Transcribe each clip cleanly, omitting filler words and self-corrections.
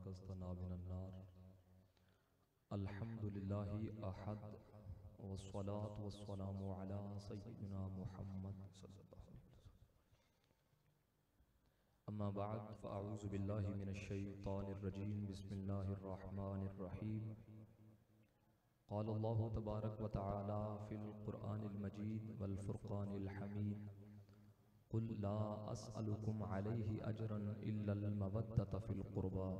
अतस्तना मिनन्नार। अल्हम्दुलिल्लाहि अहद वस्सलातु वस्सलामु अला सय्यिदिना मुहम्मद सल्लल्लाहु अलैहि वसल्लम। अम्मा बअद फ़अऊज़ु बिल्लाहि मिनश शैतानिर रजीम। बिस्मिल्लाहिर रहमानिर रहीम। क़ाल अल्लाहु तबारक व तआला फ़िल क़ुरआनिल मजीद वल फ़ुरक़ानिल हमीद। क़ुल ला अस्अलुकुम अलैहि अजरन इल्लल मवद्दत फ़िल क़ुरबा।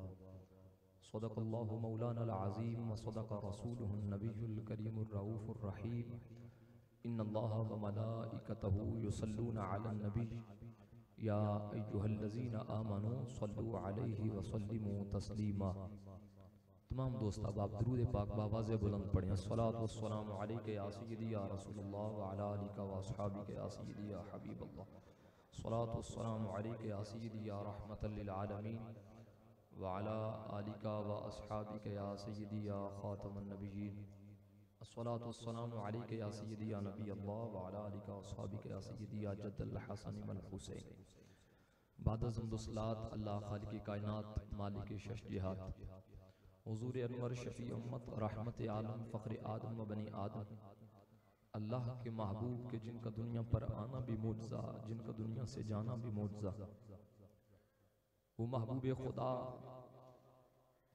सदक़ल्लाहु मौलानल अज़ीम व सदक़ रसूलुहुन नबियुल करीमुर रऊफ़ुर रहीम। इन्नल्लाह व मलाइकतहु युसल्लूना अलन नबी या अय्युहल्लज़ीना आमनू सल्लु अलैहि व सल्लिमू तस्लीमा। तमाम दोस्त अब आप दुरूद पाक बावाज़े बुलंद पढ़ें। अस्सलातु वस्सलामु अलैका या सय्यदी या रसूलल्लाह व अला आलिका व अस्हाबिका या सय्यदी या हबीबल्लाह। अस्सलातु वस्सलामु अलैका या सय्यदी या रहमतल लिल आलमीन व अला आलिका व अस्हाबिका या सय्यदी या खातमुन नबिय्यीन। अस्सलातु वस्सलामु अलैका या सय्यदी या नबी अल्लाह व अला आलिका व अस्हाबिका या सय्यदी या जद्दल हसन वल हुसैन। बाद ज़िंदुस्लात अल्लाह खालिक़ कायनात मालिक शश जिहाद हुज़ूर अनवर शफ़ी उम्मत रहमत आलम फ़ख्र आदम व बनी आदम अल्लाह के महबूब के जिनका दुनिया पर आना भी मुअज्ज़ा, जिनका दुनिया से जाना भी मुअज्ज़ा, वो महबूब खुदा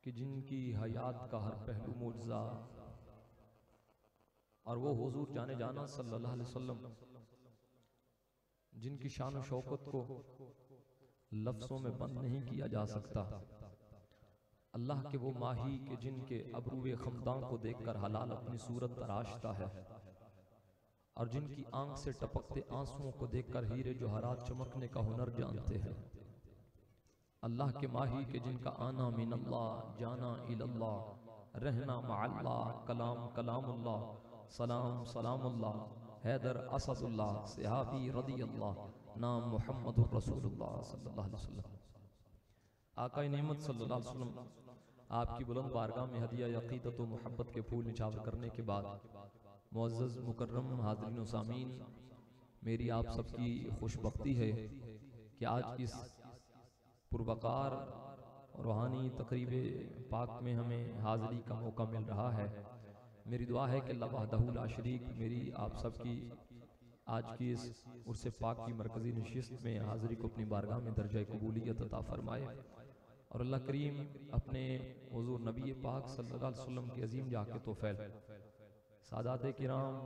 कि जिनकी हयात का हर पहलू मुअज्ज़ा, और वो हुज़ूर जाने जाना सल्लल्लाहु अलैहि वसल्लम जिनकी शान और शौकत को लफ्ज़ों में बंद नहीं किया जा सकता। अल्लाह के वो माही के जिनके अबरूए खमदां को देखकर हलाल अपनी सूरत तराशता है, और जिनकी आंख से टपकते आंसुओं को देखकर हीरे जोहरात चमकने का हुनर जानते हैं। अल्लाह के माही के जिनका आना मिनल्लाह, जाना इलल्लाह, रहना मअल्लाह, कलाम कलामुल्लाह, सलाम सलामुल्लाह, हैदर असदुल्लाह, सहाबी रदियल्लाह, नाम मुहम्मदुर रसूलुल्लाह सल्लल्लाहु अलैहि वसल्लम। आका नेमत सल्लल्लाहु अलैहि वसल्लम आपकी बुलंद बारगाह में हदिया अक़ीदत व मोहब्बत के फूल निछावर करने के बाद, मुअज़्ज़ज़ मुकर्रम हाज़रीन व सामीन, मेरी आप सबकी खुशबख्ती है कि आज इस पुरवकार रूहानी तक़रीब पाक में हमें हाज़री का मौका मिल रहा है। मेरी दुआ है कि अल्लाह वहदहू ला शरीक मेरी आप सबकी आज की इस उर्से पाक की मरकज़ी नशिस्त में हाज़री को अपनी बारगाह में दर्जा कबूलियत अता फ़रमाए, और अल्लाह करीम अपने हुज़ूर नबी पाक सल्लल्लाहु अलैहि वसल्लम के अज़ीम जाह के तोफ़ैल सादात किराम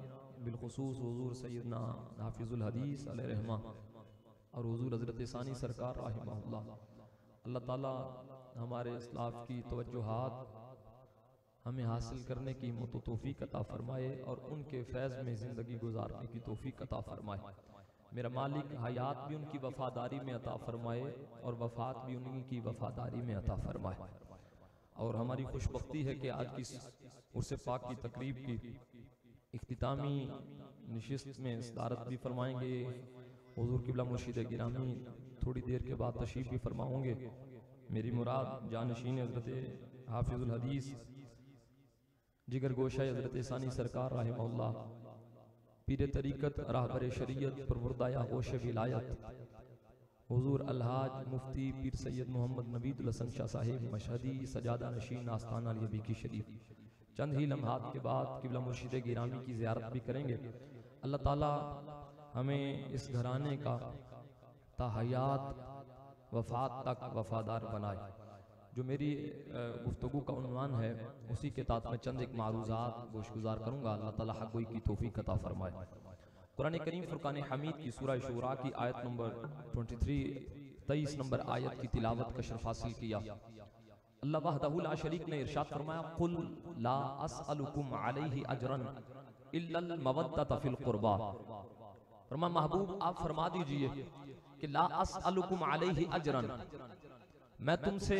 बिलख़ुसूस हुज़ूर सैयदना हाफ़िज़ुल हदीस अलैहि रहमा और हुज़ूर हज़रत सानी सरकार रहमहुल्लाह, अल्लाह ताला हमारे इस्लाफ की तवज्जुहात हमें हासिल करने की तौफ़ीक़ अता फ़रमाए और उनके फैज़ में ज़िंदगी गुजारने की तौफ़ीक़ अता फ़रमाए। मेरा मालिक हयात भी उनकी वफ़ादारी में अता फ़रमाए और वफ़ात भी उन्हीं की वफ़ादारी में अता फ़रमाए। और हमारी खुशबख्ती है कि आज की उर्से पाक की तकरीब की इख्तितामी नशिस्त में सदारत भी फरमाएंगे हुज़ूर क़िबला मुर्शिद गिरामी, थोड़ी देर के बाद तशरीफ़ भी फरमाओगे। मेरी मुराद जानशीन हज़रत हाफ़िज़ुल हदीस जिगर गोशा हज़रत सानी सरकार रहमहुल्लाह, पीर तरीक़त रहबर शरीयत परवरदाया गोश विलायत हुज़ूर अलहाज मुफ्ती पीर सैयद मोहम्मद नबीदुल हसन शाह साहिब मशहदी सजादा नशीन आस्ताना अली अबी की शरीफ चंद ही लम्हात के बाद क़िबला मुर्शिद गिरामी की ज़ियारत भी करेंगे। अल्लाह ताला हमें इस घराने का ताहयात वफ़ात तक वफ़ादार बनाए। जो मेरी गुफ्तगू का उन्वान है उसी के तहत मैं चंद एक मारूज़ात गोशगुजार करूँगा। अल्लाह ताला हक़ गोई की तौफ़ीक़ अता फ़रमाए। कुरान करीम फ़ुरक़ान हमीद की सूरह शुरा की आयत नंबर 23 नंबर आयत की तिलावत का शर्फ़ हासिल किया। अल्लाह वहदहू ला शरीक ने इरशाद फरमाया, कुल ला अस्अलुकुम अलैहि अजरन इल्लल मवद्दत फ़िल क़ुरबा। फरमा महबूब आप फरमा दीजिए कि ला अस्अलुकुम अलैहि अजरन, मैं तुमसे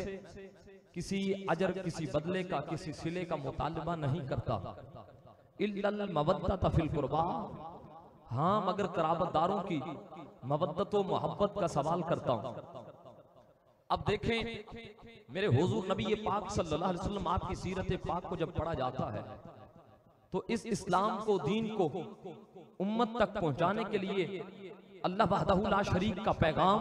किसी अजर, किसी बदले का, किसी सिले का मुतालबा नहीं करता। इल्लल मवद्दत फ़िल क़ुरबा, हाँ मगर कराबतदारों की मवद्दत व मोहब्बत का सवाल करता हूँ। अब देखें मेरे हुजूर नबी पाक सल्लल्लाहु अलैहि वसल्लम आपकी सीरत पाक को जब पढ़ा जाता है तो इस इस्लाम को, दीन को उम्मत तक पहुंचाने के लिए अल्लाह वहदहू ला शरीक का पैगाम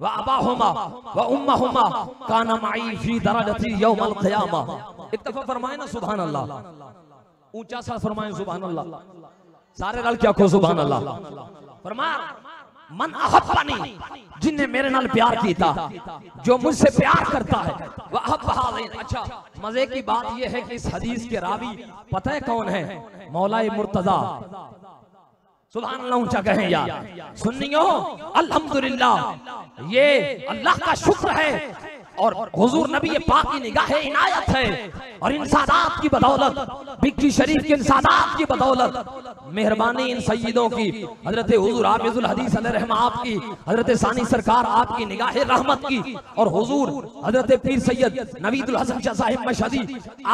व अबाहुमा व उम्महुमा काना माई फी दरजती यौमल क़ियामा। एक दफा फरमाए ना सुभान अल्लाह, ऊंचा सा फरमाए सुभान अल्लाह, सारे रल क्या को सुभान अल्लाह। फरमाया मन अहब्बनी, जिनने मेरे नाल प्यार किया, जो मुझसे प्यार करता है वह अहब्बहाज़ैन। अच्छा मजे की बात यह है कि इस हदीस के रावी पता है कौन है? मौलाए मुर्तजा। सुभान अल्लाह ऊंचा कहें यार। सुन्नियों अल्हम्दुलिल्लाह, ये अल्लाह का शुक्र है और हुजूर नबी पाक की निगाह इनायत है और इन सादात की बदौलत, बिक्की शरीफ की इन सादात की बदौलत, मेहरबानी इन सय्यदों की, हजरत हुजूर हाफिजुल हदीस अलैहिर्रहमा आपकी, हजरत सानी सरकार आपकी निगाह रहमत की और हुजूर हजरत पीर सैयद नवीदुल हसन शाह साहिब मशहदी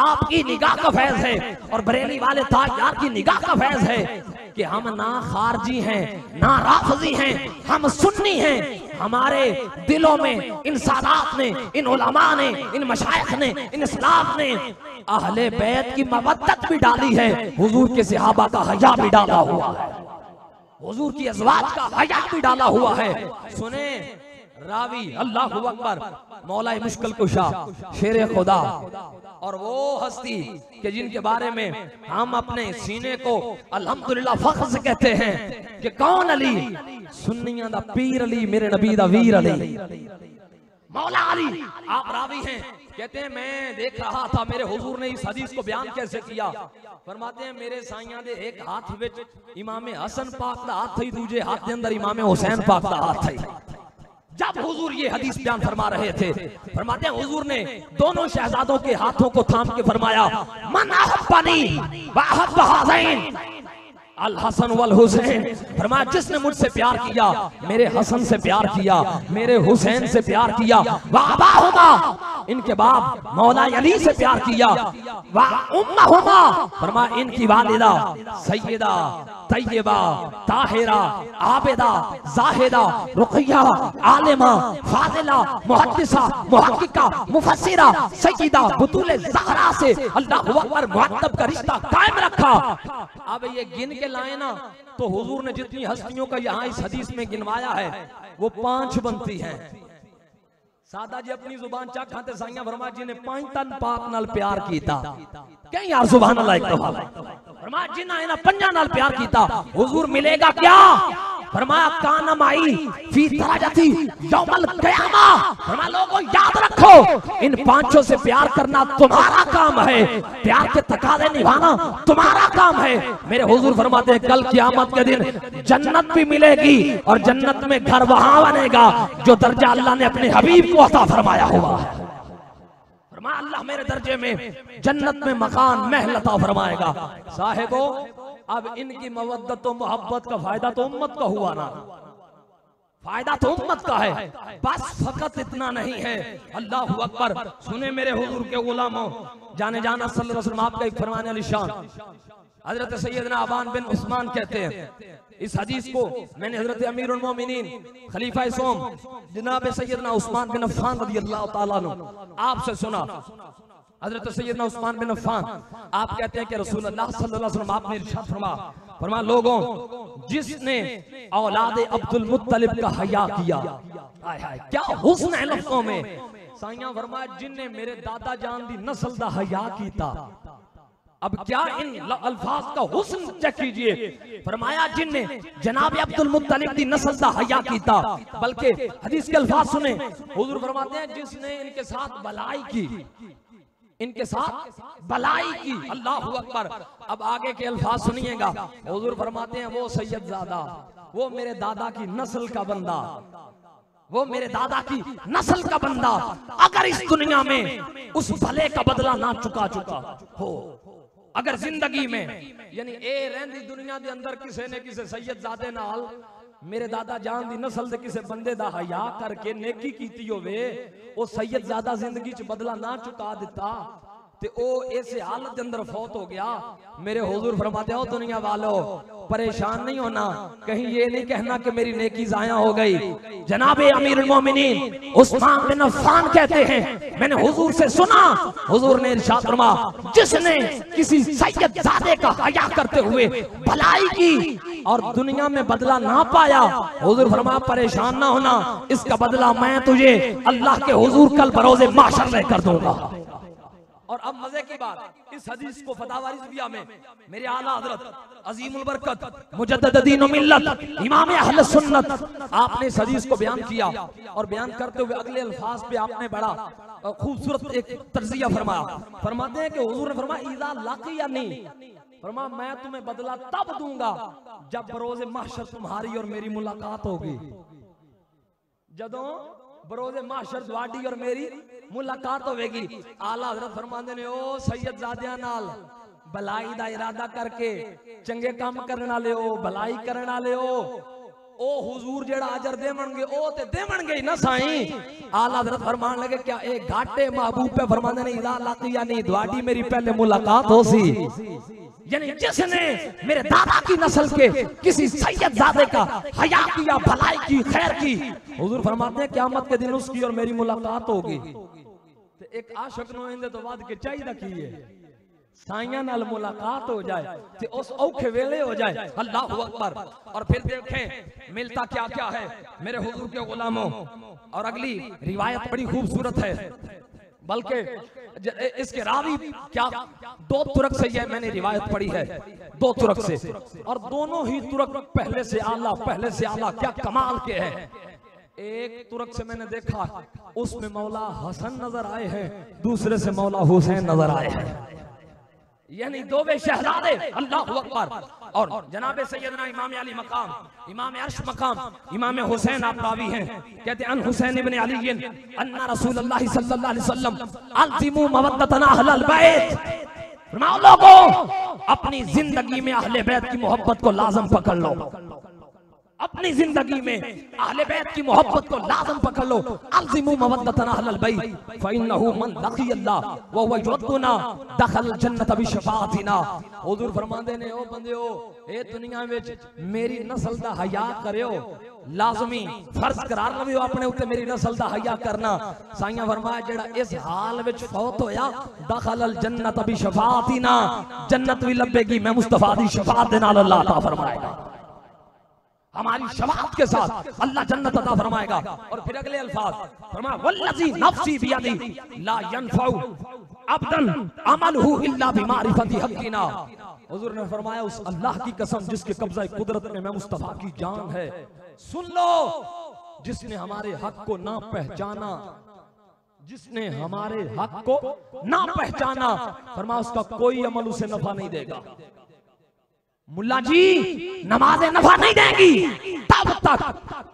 आपकी निगाह का फैज है और बरेली वाले ताजदार की निगाह का फैज है कि हम ना खारजी हैं ना राफजी हैं, हम सुन्नी हैं। हमारे दिलों में इन सादात ने, इन उलमा ने, इन मशाइख ने, इन इस्लाम ने अहले बैत की मवद्दत भी डाली है, हुजूर के सहाबा का हया भी डाला हुआ है, हुजूर की अज़वाज का हया भी डाला हुआ है। सुने रावी अल्लाहु अकबर, मौला मुश्किल कुशा, शेर खुदा और वो हस्ती कि जिनके बारे में हम अपने सीने को अल्हम्दुलिल्लाह फख्र से कहते हैं कि कौन अली? सुन्नियां दा पीर अली, मेरे नबी दा वीर अली, मौला अली। आप रावी हैं, कहते हैं मैं देख रहा था मेरे हुजूर ने इस हदीस को बयान कैसे किया। फरमाते हैं मेरे साइयां दे एक हाथ विच इमाम हसन पाक दा हाथ थी, दूजे हाथ दे अंदर इमाम हुसैन पाक दा हाथ थी। जब हुजूर ये हदीस बयान फरमा रहे थे, फरमाते हैं हुजूर ने दोनों शहजादों के हाथों को थाम के फरमाया मन अहब्बनी व अहब्ब हाज़ैन अल हसन वल हुसैन। फरमाया जिसने मुझसे प्यार किया, मेरे हसन से प्यार किया, मेरे हुसैन से प्यार किया, व अबाहुमा, इनके बाप मौला अली से प्यार किया, व उम्महुमा, फरमाया इनकी वालिदा सैयदा तैयबा ताहिरा आबिदा जाहिदा रुक़िया आलिमा फादिला मुहद्दिसा मुहक्किका मुफस्सिरा सैयदा बुतूल ज़हरा से अल्लाहु अकबर मुअद्दब का रिश्ता कायम रखा। अब ये गिन के लाए ना तो हुजूर ने जितनी हस्तियों का यहाँ इस हदीस में गिनवाया है वो 5 बनती हैं। सादा जी अपनी जुबान चा खाते साइयां फरमा जी ने 5 तन पाक नाल प्यार कीता। क्या यार सुभान अल्लाह, एक दफा फरमा जिन्ना इना 5 नाल प्यार कीता, हुजूर मिलेगा क्या? फरमाया काना माई फी दरजती यौमल क़ियामा। फरमाया लोगों याद रखो इन 5 से प्यार करना तुम्हारा काम है, प्यार के तकाज़े निभाना तुम्हारा काम है। मेरे हुजूर फरमाते हैं कल क़यामत के दिन जन्नत भी मिलेगी और जन्नत में घर वहां बनेगा जो दर्जा अल्लाह ने अपने हबीब को अता फरमाया हुआ है। फरमाया अल्लाह मेरे दर्जे में जन्नत में मकान महल अता फरमाएगा। साहिबो अब इनकी मवद्दत और मोहब्बत का फायदा तो उम्मत का हुआ ना, फायदा तो उम्मत का है, बस फकत इतना नहीं है। अल्लाहु अकबर। सुने मेरे हुजूर के गुलामों, जाने जाना सल्लल्लाहु अलैहि वसल्लम आपका एक फरमान अली शान हजरत सैयदना अबान बिन उस्मान कहते हैं। इस हदीस को मैंने हजरत अमीरुल मोमिनीन खलीफा सोम जनाब सैयदना उस्मान बिन अफ़्फ़ान रज़ियल्लाहु ताला अन्हु आपसे सुना। हजरत सैयदना उस्मान बिन अफ़्फ़ान आप कहते हैं कि रसूलुल्लाह सल्लल्लाहु अलैहि वसल्लम आपने इरशाद फरमाया लोगों जिसने औलाद अब्दुल मुत्तलिब का हया किया, हाय हाय क्या हुस्न है लफ्ज़ों में। साइयां फरमाया जिनने मेरे दादा जान दी नस्ल दा हया कीता। अब क्या इन अल्फाज का हुस्न चेक कीजिए। फरमाया जिनने जनाब अब्दुल मुत्तलिब दी नस्ल दा हया कीता, बल्कि हदीस के अल्फाज सुने, हुजूर फरमाते हैं जिसने इनके साथ भलाई की, इनके साथ भलाई की। अल्लाहु अकबर। अब आगे के अल्फाज सुनिएगा। हुजूर फरमाते हैं वो सैयदजादा, वो मेरे दादा की नस्ल का बंदा, वो मेरे दादा की नस्ल का बंदा अगर इस दुनिया में उस भले का बदला ना चुका हो, अगर जिंदगी में यानी ए रहंदी दुनिया दे अंदर किसी ने किसी सैयदजादे नाल मेरे दादा जान दी नस्ल दे किसी बंदे दा हया करके नेकी कीती होवे, ओ सैयदजादा जिंदगी च बदला ना चुका दिता ते ओ इस हालत के अंदर फौत हो गया। मेरे हुजूर फरमाते हो दुनिया वालों परेशान नहीं होना, कहीं ये नहीं कहना कि मेरी नेकी जाया हो गई। जनाबे अमीरुल मोमिनीन उस्मान बिन अफ़्फ़ान कहते हैं मैंने हुजूर से सुना, हुजूर ने इरशाद फरमाया जिसने किसी सैयदजादे का हया करते हुए भलाई की, और दुनिया में बदला ना पाया, हुजूर फरमाया परेशान ना होना, इसका बदला मैं तुझे अल्लाह के हुजूर कल बरोज़े माशर में कर दूंगा। और अब मजे की बात, इस हदीस को फतावा रिज़विया में मेरे आला हजरत अजीमुल बरकत मुजद्दिद दीन व मिल्लत इमाम अहले सुन्नत आपने इस हदीस को बयान किया और बयान करते हुए अगले अल्फाज पे आपने बड़ा खूबसूरत एक तर्जिया फरमाया। फरमाते हैं कि हुजूर ने फरमाया इज़ा लाक़ियानी, फरमाया मैं तुम्हें बदला तब दूंगा जब बरोज़े महशर तुम्हारी और मेरी मुलाकात होगी। जदों बरोज़े महशर तुम्हारी और मेरी मुलाकात होगी। आला हज़रत फरमाते ने ओ सैयद ज़ादिया नाल भलाई दा इरादा करके चंगे काम करने वाले हो, भलाई करने वाले हो, ओ हुजूर जेड़ा अजर देवणगे ओ ते देवणगे ही ना साईं। आला हज़रत फरमान लगे क्या एक घाटे महबूब पे फरमाते ने इज़ा लाक़ियानी दुआडी मेरी पहले मुलाकात होसी, यानी जिसने मेरे दादा की नस्ल के किसी सैयद ज़ादे का हया किया, भलाई की, खैर की, हुजूर फरमाते हैं क़यामत के दिन उसकी और मेरी मुलाकात होगी। तो एक आशिक नुइंदे तो बाद के चाहिए की है साइयां नाल मुलाकात हो जाए ते उस औखे वेले हो जाए। अल्लाहु अकबर। और फिर देखें मिलता क्या क्या है मेरे हुजूर के गुलामों। और अगली रिवायत बड़ी खूबसूरत है, बल्कि इसके रावी क्या दो तुरक से ये मैंने रिवायत पढ़ी है, दो तुरक से, और दोनों ही तुरक पहले से आला क्या कमाल के हैं। एक तुरक से मैंने देखा उसमें मौला हसन नजर आए हैं, दूसरे से मौला हुसैन नजर आए हैं, यानी दो वे शहजादे। अल्लाहु अकबर। और जनाबे सैयदना इमाम अली मकाम, इमाम अर्श मकाम, इमाम हुसैन आप रावी हैं, कहते हैं अन हुसैन इब्न अली अन्ना रसूलुल्लाह सल्लल्लाहु अलैहि वसल्लम अल्तिमु मवद्दतना अहलल बैत। फरमाओ लोगों अपनी जिंदगी में अहले बैत की मोहब्बत को लाजम पकड़ लो, अपनी जिंदगी में अहले बैत की मोहब्बत को लाजम पकड़ लो। अल्जिमु मवद्दतना अहलल बैत फइन्नहु मन लक़ियल्लाह व हुवा युद्दुना दखल जन्नत बिशफाअतिना। हुजूर फरमांदे ने ओ बंदियो ए दुनिया विच मेरी नस्ल दा हया करियो, लाजमी फर्ज करार लवियो अपने उत्ते मेरी नस्ल दा हया करना। साईं फरमाया जेड़ा इस हाल विच फौत होया दखल जन्नत बिशफाअतिना, जन्नत भी लभेगी मैं मुस्तफा दी शफाअत दे नाल अल्लाह अता फरमाएगा, हमारी शफाअत के साथ अल्लाह जन्नत अता फरमाएगा। और फिर अगले अल्फाज फरमाया वल्लज़ी नफ्सी बियदी ला यनफउ अबदन अमलहु इल्ला बिमारिफति हक़िना। हुजूर ने फरमाया उस अल्लाह की कसम जिसके कब्ज़ा कुदरत में मैं मुस्तफा की जान है, सुन लो जिसने हमारे हक को ना पहचाना, जिसने हमारे हक को ना पहचाना, फरमाया उसका कोई अमल उसे नफा नहीं देगा। मुल्ला जी नमाजें नफा नहीं देंगी तब तक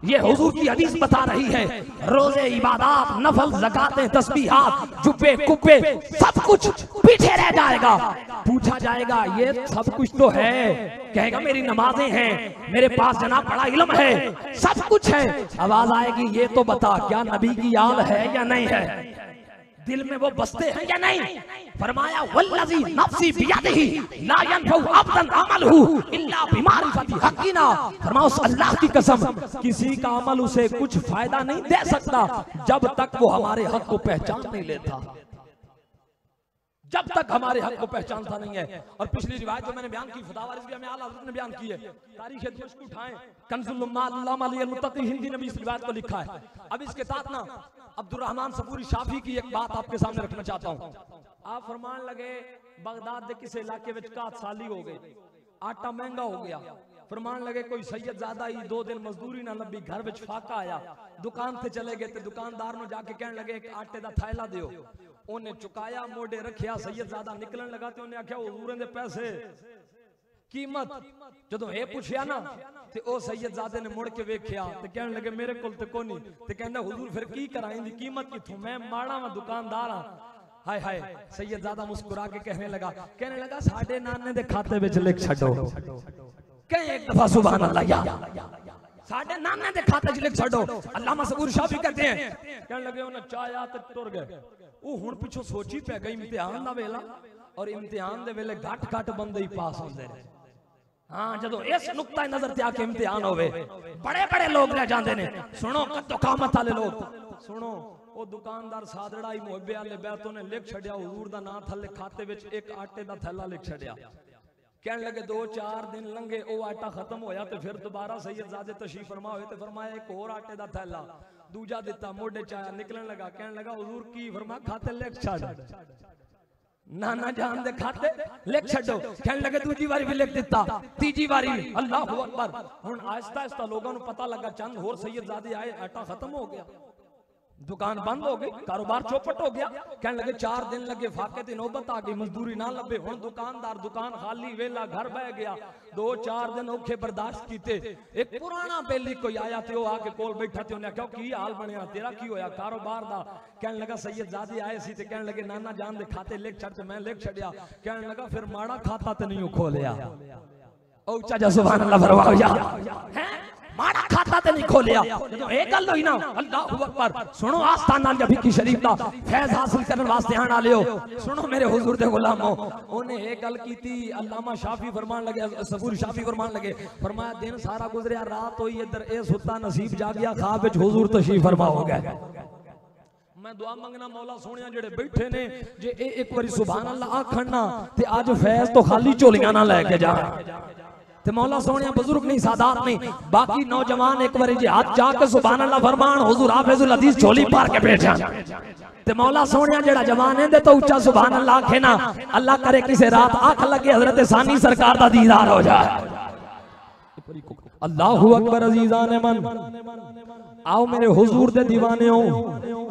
ये हुजूर की हदीस बता रही है रोजे इबादत नफल ज़कातें तस्बीहात जुब्बे कुब्बे सब कुछ पीछे रह जाएगा। पूछा जाएगा ये सब कुछ तो है, कहेगा मेरी नमाजें हैं, मेरे पास जनाब बड़ा इल्म है, सब कुछ है। आवाज आएगी ये तो बता क्या नबी की याद है या नहीं है, दिल में वो बसते हैं या नहीं। फरमाया वल्लज़ी नफ्सी बियदिही ला यनफउ अबदन अमलहु इल्ला बिमारिफति हक़िना। फरमाया उस अल्लाह की कसम किसी का अमल उसे कुछ फायदा नहीं दे सकता जब तक वो हमारे हक को पहचान नहीं लेता, जब तक हमारे हक को पहचानता नहीं है। और पिछली रिवायत जो मैंने बयान की फतावा रिज़विया में आला हज़रत ने बयान की है, तारीख दिमश्क उठाएं कंज़ुल उम्माह अल मुत्तक़ी हिंदी ने भी इस रिवायत को लिखा है। अब इसके साथ ना अब्दुर्रहमान सबूरी शाफी की एक बात आपके सामने रखना चाहता हूं। आप फरमान लगे बगदाद के किसी इलाके में कात साली हो गई, आटा महंगा हो गया, फरमान लगे कोई सैयद ज़ादा ही 2 दिन मजदूरी ना लभी, घर में फाका आया, दुकान से चले गए, दुकानदार ने जाके कहने लगे एक आटे का थैला दियो, उन्हें चुकाया मोड़े रखिया, सैयद ज़ादा निकलन लगा तो उन्हें आख्या हुजूर दे पैसे कीमत जदों ये पूछया ना ते ओ सैयद ज़ादे ने मुड़ के वेख्या ते कहने लगे मेरे कोल ते कोनी, ते कहंदा हुजूर फिर की करा इंदी कीमत किथों, मैं माड़ा वा दुकानदार हां। हाय हाय सैयद ज़ादा मुस्कुरा के कहने लगा साडे नाने दे खाते विच लिख छड्डो, कहे एक दफा सुभान अल्लाह या साडे नाने दे खाते च लिख छड्डो। अल्लामा सबूर शाफी कहते हैं कहने लगे उन्हें चाया ते टुर गए। ओ हुण पिछों सोची पै गई इम्तिहान दा वेला, और इम्तिहान दे वेले घट बंदे ही पास होंदे ने। हाँ जदों इस नुक्ता नजर ते आके इम्तिहान होवे बड़े बड़े लोग रह जाते हैं। सुनो कद्दो कामत वाले लोग सुनो, वो दुकानदार सादड़ा ही मुहब्बे वाले बैतों ने लिख छड़िया हुजूर दा नाम थल्ले खाते विच एक आटे दा थैला लिख छड़िया, कहने लगे 2-4 दिन लंघे, वो आटा खत्म होया तो फिर दोबारा सैयदजादे तशरीफ फरमा होए तो फरमाया एक और आटे दा थैला दूजा दिता, मोढे चाया निकलन लगा। कहने लगा हुजूर की फरमा खाते लिख छड़, नाना जान दे खाते लिख छड़ो। कहने लगे दूजी बारी भी लिख दिता, तीजी बारी भी। अल्लाह हू अकबर। हुन आहिस्ता आहिस्ता लोगों को पता लगा चंद होर सैयदजादे आए, आटा खत्म हो गया, दुकान बंद हो गई, कारोबार चौपट हो गया। कहने लगे 4 दिन लगे, फाके दी नौबत आ गई, मजदूरी ना लभे। हुन दुकानदार दुकान खाली वेला घर बह गया। 2-4 दिन औखे बर्दाश्त कीते। एक पुराना बेली कोई आया ते आके कोल बैठा ते उन्हें कहा की हाल बनया तेरा, की होया कारोबार दा? कहने लगा सैयदजादे आए सी ते कहने लगे नाना जान दे खाते लिख छड़ ते मैं लिख छड़िया। कहने लगा फिर माड़ा खाता ते नहीं खोलिया। ओ चाचा सुभान अल्लाह फरमाओ यार, हैं माड़ा खाता ते नहीं खोलिया। जो एक गल होई ना, अल्लाह अकबर। सुनो आस्थाना नबी शरीफ दा फैज हासिल करने वास्ते आने वाले हो, सुनो मेरे हुजूर दे गुलामो। उन्हें एक गल की थी, अल्लामा शाफी फरमान लगे, सबूरी शाफी फरमान लगे, फरमाया दिन सारा गुजरिया, रात हुई, इधर ए सुता नसीब जागिया, ख्वाब विच हुजूर तशरीफ फरमा हो गए। मैं दुआ मंगना मौला सोनिया जेड़े बैठे ने, जे एक बारी सुभान अल्लाह आखण ना ते आज फैज तो खाली झोलियां ना लेके जा। ते मौला सोनिया बुजुर्ग नहीं, सादात नहीं, बाकी नौजवान एक बार जे हाथ जाके सुभान अल्लाह फरमान, हुजूर हाफिजुल हदीस झोली पार के बैठ जान। ते मौला सोनिया जेड़ा जवान है दे तो ऊंचा सुभान अल्लाह आखे ना, अल्लाह करे किसे रात आंख लगे हजरत सानी सरकार दा दीदार हो जाए। अल्लाहु अकबर। अजीजान मन आओ मेरे हुजूर दे दीवाने हो,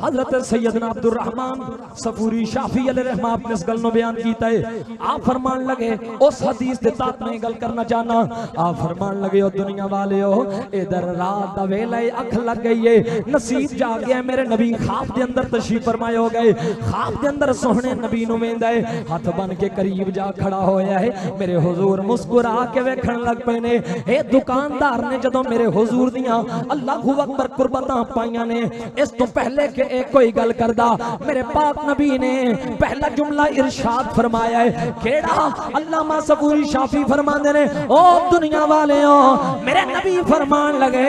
हजरत सैयदना अब्दुल रहमान सफूरी शाफी अलैहि रहमा अपने इस गल नो बयान कीता है। आप फरमान लगे उस हदीस दे तहत मैं गल करना चाहना। आप फरमान लगे ओ दुनिया वाले हो, इधर रात दा वेला अख लग गई है, नसीब जा गया मेरे नबी ख्वाब दे अंदर तशरीफ फरमाए हो गए। ख्वाब दे अंदर सोहने नबी नु वेंदा है, हाथ बन के करीब जा खड़ा होया है। मेरे हुजूर मुस्कुरा के वेखण लग पे ने। ए दुकानदार ने जदों मेरे हुजूर दियां अल्लाहू अकबर कुर्बतां पाइयां ने, इस तो पहले के एक कोई गल करदा मेरे पाक नबी ने पहला जुमला इरशाद फरमाया है। केड़ा? अल्लामा सबूरी शाफी फरमांदे ने, ओ दुनिया वाले हो, मेरे नबी फरमान लगे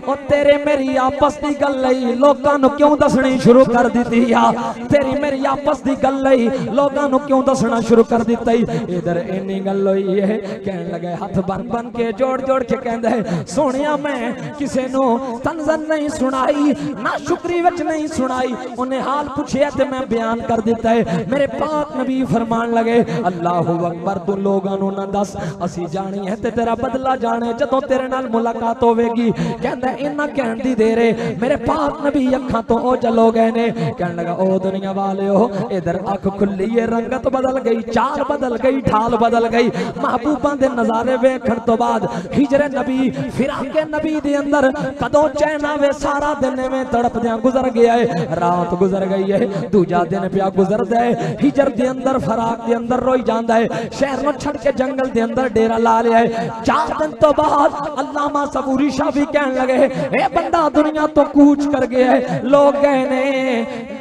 ओ तेरे मेरी आपस दी गल लई लोकां नु क्यों दसनी शुरू कर दित्ती या? तेरी मेरी आपस दी गल लई लोकां नु क्यों दसना शुरू कर दित्ता? इधर इन्नी गल होई है। कहन लगे हाथ बन बन के जोड़ जोड़ के कहंदा है, सोनिया मैं किसे नु तंजन नहीं सुनाई, ना शुक्री विच नहीं सुनाई। उन्हें हाल पूछे ते मैं बयान कर दिता है। मेरे पाक नबी फरमान लगे, अल्लाहू अकबर, तू लोगां नु ना दस, असी जानी है ते तेरा बदला जाने जदों तेरे नाल मुलाकात होवेगी। कहंदा इन्ना कहण दी देर है मेरे पाक नबी अखां तो ओझल हो गए ने। कहन लगा ओ दुनिया वाले हो, इधर अख खुली है, रंगत बदल गई, चाल बदल गई, ढाल बदल गई। महबूबां दे नजारे वेखण तो बाद हिजरे नबी फिराके नबी दे अंदर कदों चैन आवे, सारा दिन में तड़पदियां गुजर गया है। रात गुजर गई है, दूजा दिन पिया गुजरदा है। हिजर दे अंदर फराक दे अंदर रोई जांदा है, शहर नु छड़ के जंगल दे अंदर डेरा ला लिया है। 4 दिन तो बाद अल्लामा सबूरी शाफी कहन लगे, ए बंदा दुनिया तो कूच कर गया है, लोग गए ने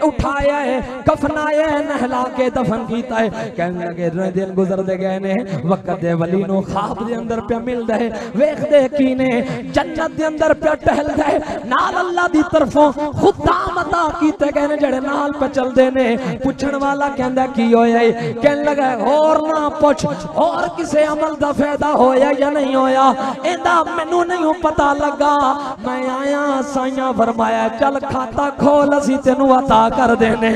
उठाया है, कफनाया है, नहला के दफन कीता है। कहन लगे दिन गुजरदे गए ने, वक्त दे वली नु ख्वाब दे अंदर पे मिलदा है, वेखदे की ने जन्नत दे अंदर पे टहलदा है, नाल अल्लाह दी तरफों खुदाम अता कीते गए ने जेड़े नाल पे चलदे ने। पुछण वाला कहंदा की होया है? कहन लगा और ना पुछ, और किसे अमल दा फायदा होया या नहीं होया इंदा मैनू नहीं पता लगा, मैं आया साइया फरमाया चल खाता खोल असी तेनू अता कर देने।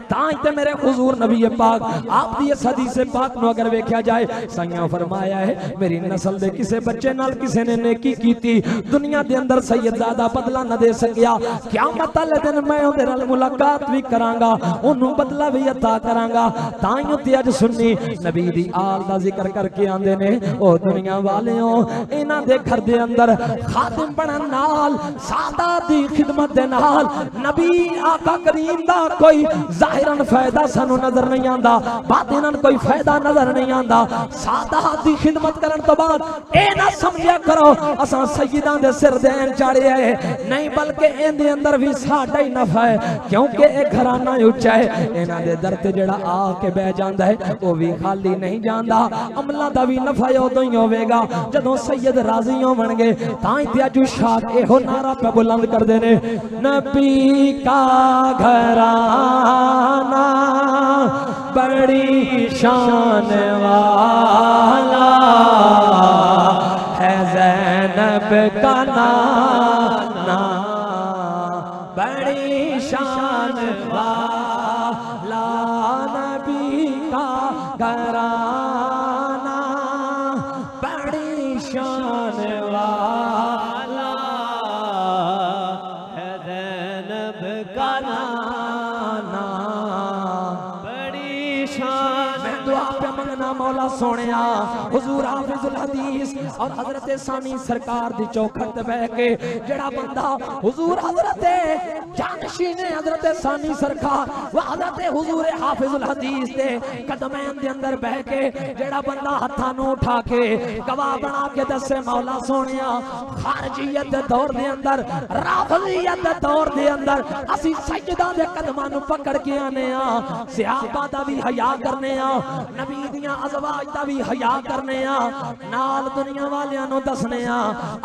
ताई ते मेरे हुजूर नबी पाक आप दी इस हदीस पाक नु अगर वेख्या जाए, साइया फरमाया है मेरी नस्ल दे किसे बच्चे नाल किसे ने नेकी कीती, दुनिया दे अंदर सैयदजादा बदला न दे सकिया, क़यामत वाले दिन मैं उहदे नाल मुलाकात भी करांगा, ओनू बदला भी अता करांगा। ताई ते अज सुन्नी नबी दी आल दा जिक्र करके आंदे ने, ओ दुनिया वालेओ इन्हां दे घर दे अंदर खादिम बनन नाल, सादा दी खिदमत दे नाल नबी आका करीम दा कोई जाहिरन फायदा सानू नजर नहीं आंदा, बातिनन कोई फायदा नजर नहीं आंदा। सादा दी खिदमत करन तो बाद ए ना समझिया करो असां सैयदां दे सिर देन चाड़े है, नहीं बल्कि इहदे अंदर भी साडा ही नफा है, क्योंकि ए घराना उच्चा है। इन्हां दे दर ते जेड़ा आके बह जांदा है वो भी खाली नहीं जांदा, अमलां दा भी नफा उदों ही होवेगा जदों सैयद राजी होवणगे। तां ही ते अज शाक एहो नारा पे बुलंद करदे ने, नबी का घराना घराना बड़ी शान वाला है ज़ैनब का नाना बड़ी शान वाला नबी का घराना बड़ी शान वाला है ज़ैनब का नाना बड़ी शान। मैं दुआ पे मंगना मौला सोनिया हुजूर हाफिजुल हदीस और हजरत सानी सरकार दी चौखट ते बह के जेड़ा बंदा हुजूर हजरत जानशीन हजरत सानी सरकार व हजरत हुजूर हाफिजुल हदीस दे कदमैन दे अंदर बह के जेड़ा बंदा हत्थां नूं उठा के गवाह बना के दसे मौला सोनिया खारजियत दे दौर दे अंदर राफजियत दे दौर दे अंदर असी सजदा दे कदमां नूं पकड़ के आने आ सहाबा दा भी हया करने आ नबी दियां अज़वाज दा भी हया करने आ नाल दुनिया वालियां नूं दसने आ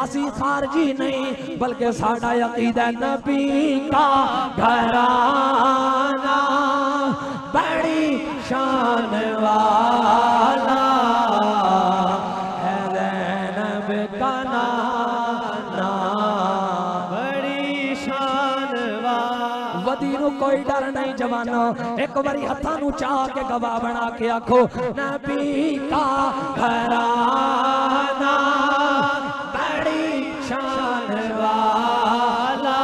असी खारजी नहीं बल्कि साडा अकीदा नबी का घराना बड़ी शान वाला है ज़ैनब का नाना बड़ी शान वाला। वदी नूं कोई डर नहीं जवानो एक बारी हत्थां नूं चाह के गवाह बना के आखो नबी का घराना बड़ी शान वाला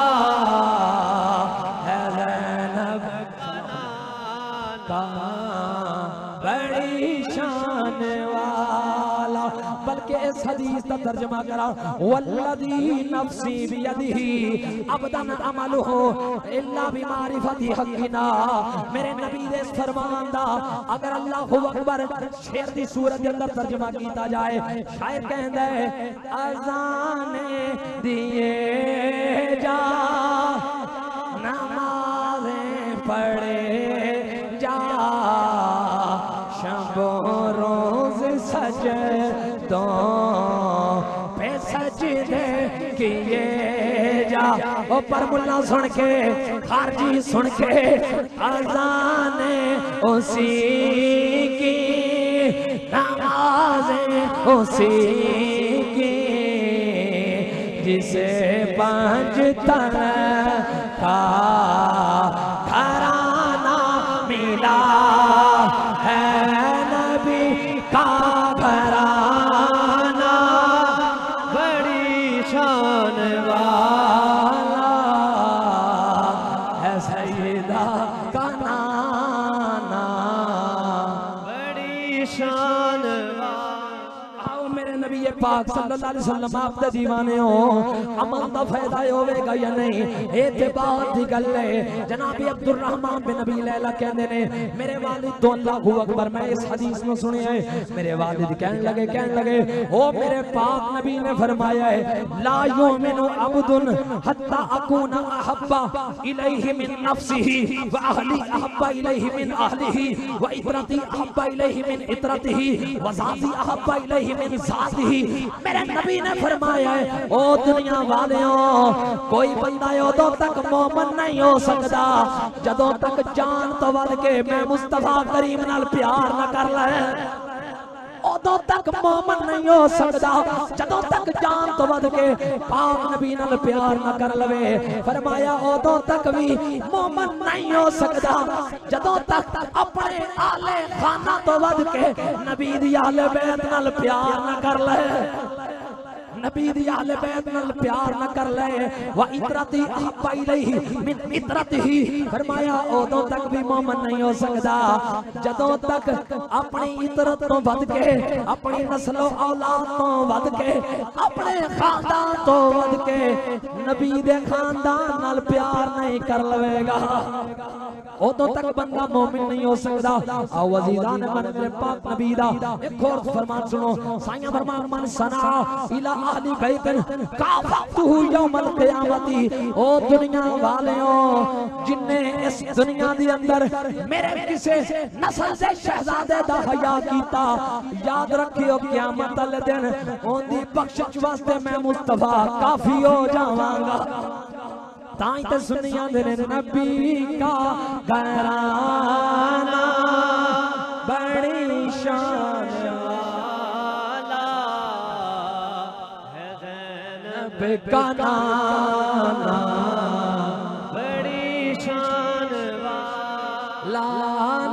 है ज़ैनब का बड़ी शान वाला। बल्कि इस हदीस का तर्जमा करा वल्लज़ी नफ्सी बियदिही अबदन अमलुहु इल्ला बिमारिफति हक़्क़िना। मेरे नबी दे फरमान दा अगर अल्लाहु अकबर शेर दी सूरत के अंदर तर्जमा किया जाए शायर कहंदा है अज़ाने दिए जा नमाज़ें पढ़े जा शब रोज़ सजदों पे सजदे किए जा। ओ पर मुल्ला सुन के खारजी सुन के अज़ाने उसी की नमाज़ें उसी की जिसे पांच तन का घराना मिला है नबी का घराना बड़ी शान वाला है सैयदा का नाना बड़ी शान वाला। आओ मेरे नबी पाक सल्लल्लाहु अलैहि वसल्लम आप दे दीवाने हो अमल दा फायदा होवेगा या नहीं ए ते बात दी गल है। जनाब अब्दुल रहमान बिन नबी लैला कहंदे ने मेरे वालिद तो अल्लाहु अकबर मैं इस हदीस में सुने है मेरे वालिद कहने लगे ओ मेरे पाक नबी ने फरमाया है ला युमिनु अब्दुन हत्ता अकूना अहब्बा इलैहि मिन नफ्सिही व अहली अहब्बा इलैहि मिन अहलिही व इतरती अहब्बा इलैहि मिन इतरतिही व ज़ाती अहब्बा इलैहि मिन ज़ातिही। मेरे नबी ने फरमाया है ओ दुनिया वालियों कोई बंदा उदों तक मोमन नहीं हो सकता जदों तक जान तो वध के मैं मुस्तफा करीम नाल प्यार न कर ले। उदों तक मोमन नहीं हो सकता जदों तक जान तो वध के पाक नबी नाल प्यार न कर लवे। फरमाया उदों तक भी मोमन नहीं हो सकता जदों तक अपने आले खाना तो वध के नबी दी आले बैत नाल प्यार न कर ले नबी दी आले बैत नाल प्यार न कर ले। व इतरती अहब्बा इलैहि मिन इतरतिही फरमाया उदों तक भी मोमन नहीं हो सकता जदों तक अपनी इतरत तो वध के अपनी नस्लो औलाद तो वध के अपने खानदान तो वध के नबी दे खानदान नाल प्यार नहीं कर लवेगा उदों तक बंदा मोमिन नहीं हो सकता। आओ अजीज़ान मन मेरे पाक नबी दा एक और फरमान सुनो साईं फरमान मन सना इला अहली बैतन काफतहु यौमल क़यामती। ओ दुनिया वालियों जिन्ने इस दुनिया दी अंदर मेरे किसे नस्ल से शहजादे दा हया कीता याद रखियो क़यामत वाले दिन ओंदी बख्शिश वास्ते मैं मुस्तफा काफी हो जावांगा। ताई ते सुनिया मेरे नबी का घराना बड़ी शान वाला है ज़ैनब का नाना बड़ी शान वाला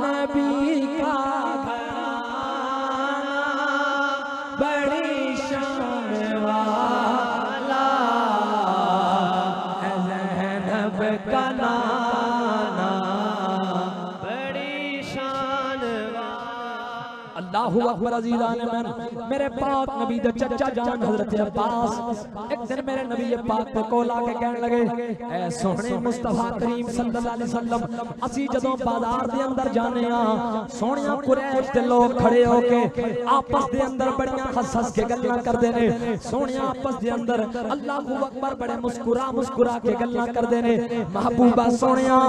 नबी का घराना बड़ी शान वाला है ज़ैनब का नाना बड़ी शान वाला। अल्लाहु अकबर अज़ीज़ान में मेरे पाक नबी दे चचा जान हज़रत अब्बास एक दिन मेरे नबी पाक को कोल आके कहने लगे, ऐ सोहणे मुस्तफा करीम सल्लल्लाहु अलैहि वसल्लम असी जदों बाजार दे अंदर जाने आ सोहणिया कुरैश दे लोग खड़े होके आपस दे अंदर बड़ियां हंस हंस के गल्लां करदे ने, सोहणिया आपस दे अंदर अल्लाहु अकबर बड़े मुस्कुरा मुस्कुरा के गल्लां करदे ने। महबूबा सोहणिया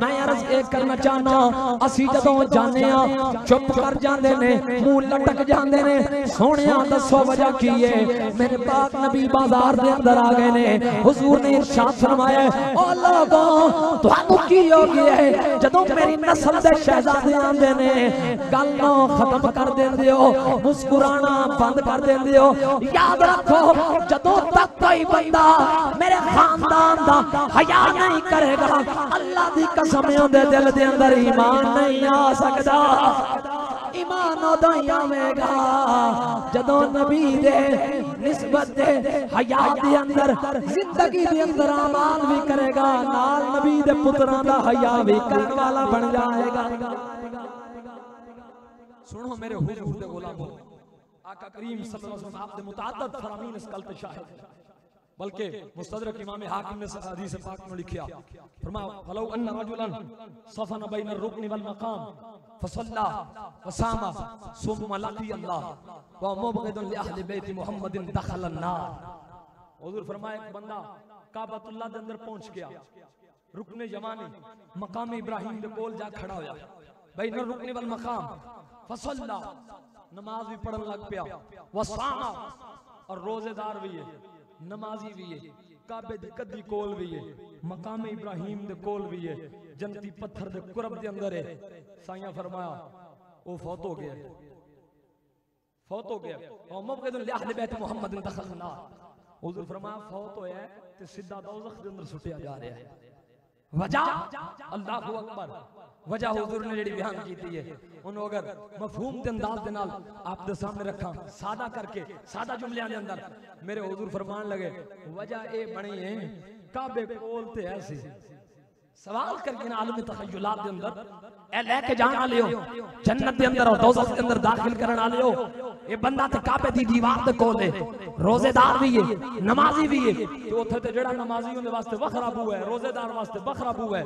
मैं अर्ज एक करना चाहना असी जदों जाने आ चुप कर जांदे ने, मुंह लटक जांदे ने, सोहणिया दसो वजह की है? मेरे पाक नबी बाजार दे अंदर आ गए ने, हुजूर ने इरशाद फरमाया ओ लोगों तुहानू की हो गया है जदों मेरी नस्ल दे शहजादे आंदे ने गल्लां खत्म कर देंदे हो, मुस्कुराना बंद कर देंदे हो। याद रखो जदों तक कोई बंदा मेरे खानदान दा हया नहीं करेगा अल्लाह दी कसम उहदे दिल दे अंदर ईमान नहीं आ सकदा। ईमान उदों ही आवेगा जदों नबी दे निस्बत दे हया दे अंदर जिंदगी दे अंदर अमाल भी करेगा, नाल नबी दे पुत्रां दा हया भी करने वाला बन जाएगा। सुनो मेरे हुजूर दे गुलामों, आका करीम सल्लल्लाहु अलैहि वसल्लम आपने मुतअद्दिद फरामीन इस कल शाहिद, बल्कि मुस्तदरक इमाम हाकिम ने हदीस पाक में लिखा फरमाया फलौ अन्न रजुलन सफन बैन रुकन वल मकाम फसल्ला वसामा सुम्मा लकी अल्लाह व मुबग़िदुन लि अहले बैत मुहम्मदिन दखल अन्नार। हुजूर फरमाया एक बंदा काबतुल्लाह दे अंदर पहुंच गया, रुकने यमानी मकाम इब्राहिम दे कोल जा खड़ा होया, बैन रुकन वल मकाम फसल्ला नमाज भी पढ़न लग पिया, वसामा और रोजेदार भी है, नमाजी भी है, काबे दी कदी कोल भी है, मकाम इब्राहिम दे कोल भी है, जन्नती पत्थर दे कुरब दे अंदर है। साईं फरमाया वो फौत हो गया, फौत हो गया और मुबग़िदुन लि अहले बैत मुहम्मद दखल अन्नार। हुजूर फरमाया फौत होया है ते सीधा दोज़ख दे अंदर सुटिया जा रहा है। वजह अल्लाहु अकबर, वजह हुजूर ने जेड़ी बयान की है उन्होंने अगर मफहूम दे अंदाज दे नाल आप दे सामने रखा सादा करके सादा जुमलियां दे अंदर मेरे हुजूर फरमान लगे वजह ए बनी है काबे कोल ते ऐसी सवाल करके ना आलम तखय्युलात दे अंदर ए लेके जान वाले हो जन्नत दे अंदर और दोज़ख दे अंदर दाखिल करन वाले हो। ये बंदा ते काबे दी दीवार दे कोल है, रोजेदार भी है, नमाजी भी है, तो उथे ते जेड़ा नमाजी उनदे वास्ते वखरा बू है, रोजेदार वास्ते वखरा बू है,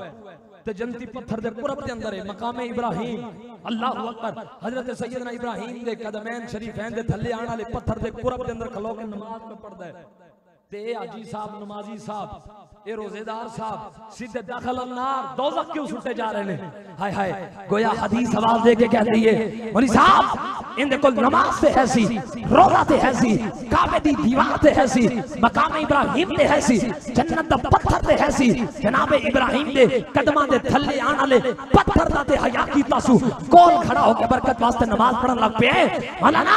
ते जन्नती पत्थर दे कुरब दे अंदर है मकाम इब्राहिम। अल्लाहु अकबर, हजरत सैयदना इब्राहिम दे कदमैन शरीफैन दे थल्ले आने वाले पत्थर दे कुरब दे अंदर खलो के नमाज में पढ़दा है, ते हाजी साहब नमाजी साहब ए रोजेदार साहब सीधे दाखिल अन्नार दोज़ख क्यों सुटे जा रहे हैं? हाय हाय गोया हदीस आवाज दे के कहती है मौलवी साहब इनदे कोल नमाज ते है सी, रोजा ते है सी, काबे दी दीवार ते है सी, मकाम इब्राहिम ते है सी, जन्नत दा पत्थर ते है सी, जनाबे इब्राहिम दे कदमां दे थल्ले आने वाले पत्थर दा ते हया कीता सु कोल खड़ा होके बरकत वास्ते नमाज पढ़न लग पे। मौलाना